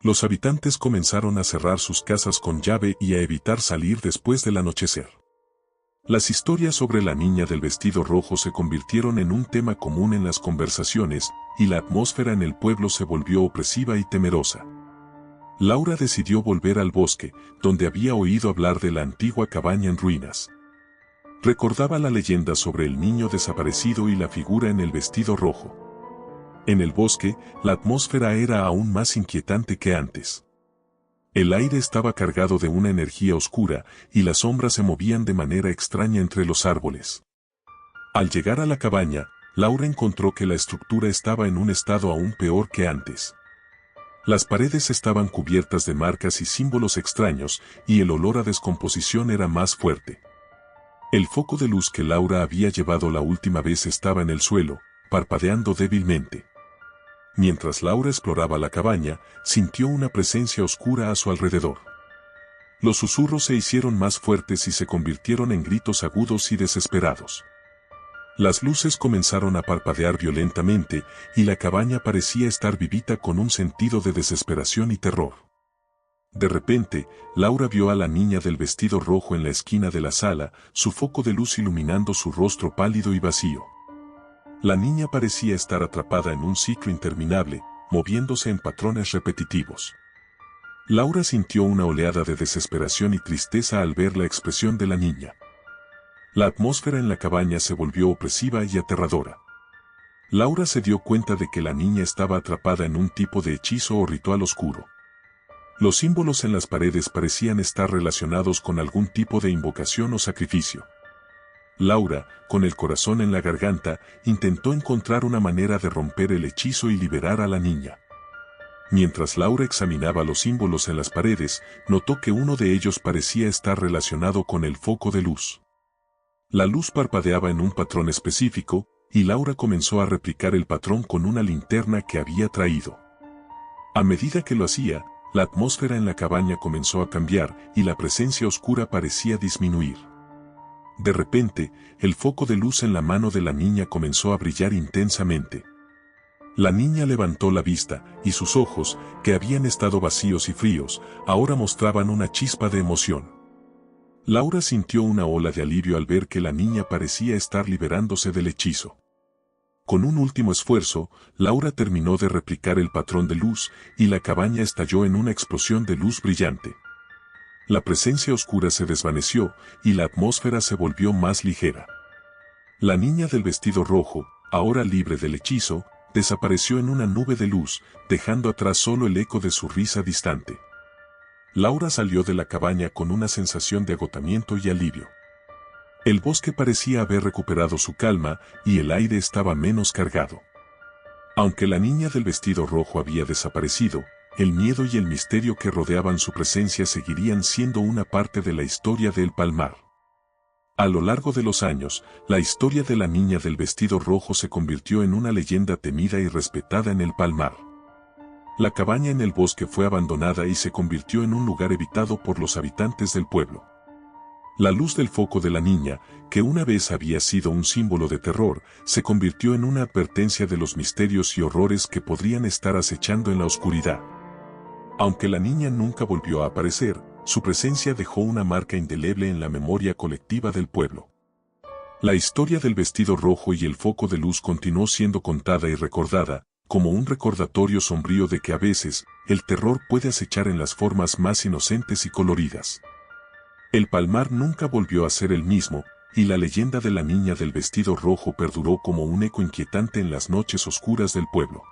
Los habitantes comenzaron a cerrar sus casas con llave y a evitar salir después del anochecer. Las historias sobre la niña del vestido rojo se convirtieron en un tema común en las conversaciones, y la atmósfera en el pueblo se volvió opresiva y temerosa. Laura decidió volver al bosque, donde había oído hablar de la antigua cabaña en ruinas. Recordaba la leyenda sobre el niño desaparecido y la figura en el vestido rojo. En el bosque, la atmósfera era aún más inquietante que antes. El aire estaba cargado de una energía oscura, y las sombras se movían de manera extraña entre los árboles. Al llegar a la cabaña, Laura encontró que la estructura estaba en un estado aún peor que antes. Las paredes estaban cubiertas de marcas y símbolos extraños, y el olor a descomposición era más fuerte. El foco de luz que Laura había llevado la última vez estaba en el suelo, parpadeando débilmente. Mientras Laura exploraba la cabaña, sintió una presencia oscura a su alrededor. Los susurros se hicieron más fuertes y se convirtieron en gritos agudos y desesperados. Las luces comenzaron a parpadear violentamente, y la cabaña parecía estar vivita con un sentido de desesperación y terror. De repente, Laura vio a la niña del vestido rojo en la esquina de la sala, su foco de luz iluminando su rostro pálido y vacío. La niña parecía estar atrapada en un ciclo interminable, moviéndose en patrones repetitivos. Laura sintió una oleada de desesperación y tristeza al ver la expresión de la niña. La atmósfera en la cabaña se volvió opresiva y aterradora. Laura se dio cuenta de que la niña estaba atrapada en un tipo de hechizo o ritual oscuro. Los símbolos en las paredes parecían estar relacionados con algún tipo de invocación o sacrificio. Laura, con el corazón en la garganta, intentó encontrar una manera de romper el hechizo y liberar a la niña. Mientras Laura examinaba los símbolos en las paredes, notó que uno de ellos parecía estar relacionado con el foco de luz. La luz parpadeaba en un patrón específico, y Laura comenzó a replicar el patrón con una linterna que había traído. A medida que lo hacía, la atmósfera en la cabaña comenzó a cambiar y la presencia oscura parecía disminuir. De repente, el foco de luz en la mano de la niña comenzó a brillar intensamente. La niña levantó la vista, y sus ojos, que habían estado vacíos y fríos, ahora mostraban una chispa de emoción. Laura sintió una ola de alivio al ver que la niña parecía estar liberándose del hechizo. Con un último esfuerzo, Laura terminó de replicar el patrón de luz, y la cabaña estalló en una explosión de luz brillante. La presencia oscura se desvaneció, y la atmósfera se volvió más ligera. La niña del vestido rojo, ahora libre del hechizo, desapareció en una nube de luz, dejando atrás solo el eco de su risa distante. Laura salió de la cabaña con una sensación de agotamiento y alivio. El bosque parecía haber recuperado su calma, y el aire estaba menos cargado. Aunque la niña del vestido rojo había desaparecido, el miedo y el misterio que rodeaban su presencia seguirían siendo una parte de la historia del Palmar. A lo largo de los años, la historia de la niña del vestido rojo se convirtió en una leyenda temida y respetada en el Palmar. La cabaña en el bosque fue abandonada y se convirtió en un lugar evitado por los habitantes del pueblo. La luz del foco de la niña, que una vez había sido un símbolo de terror, se convirtió en una advertencia de los misterios y horrores que podrían estar acechando en la oscuridad. Aunque la niña nunca volvió a aparecer, su presencia dejó una marca indeleble en la memoria colectiva del pueblo. La historia del vestido rojo y el foco de luz continuó siendo contada y recordada, como un recordatorio sombrío de que a veces, el terror puede acechar en las formas más inocentes y coloridas. El Palmar nunca volvió a ser el mismo, y la leyenda de la niña del vestido rojo perduró como un eco inquietante en las noches oscuras del pueblo.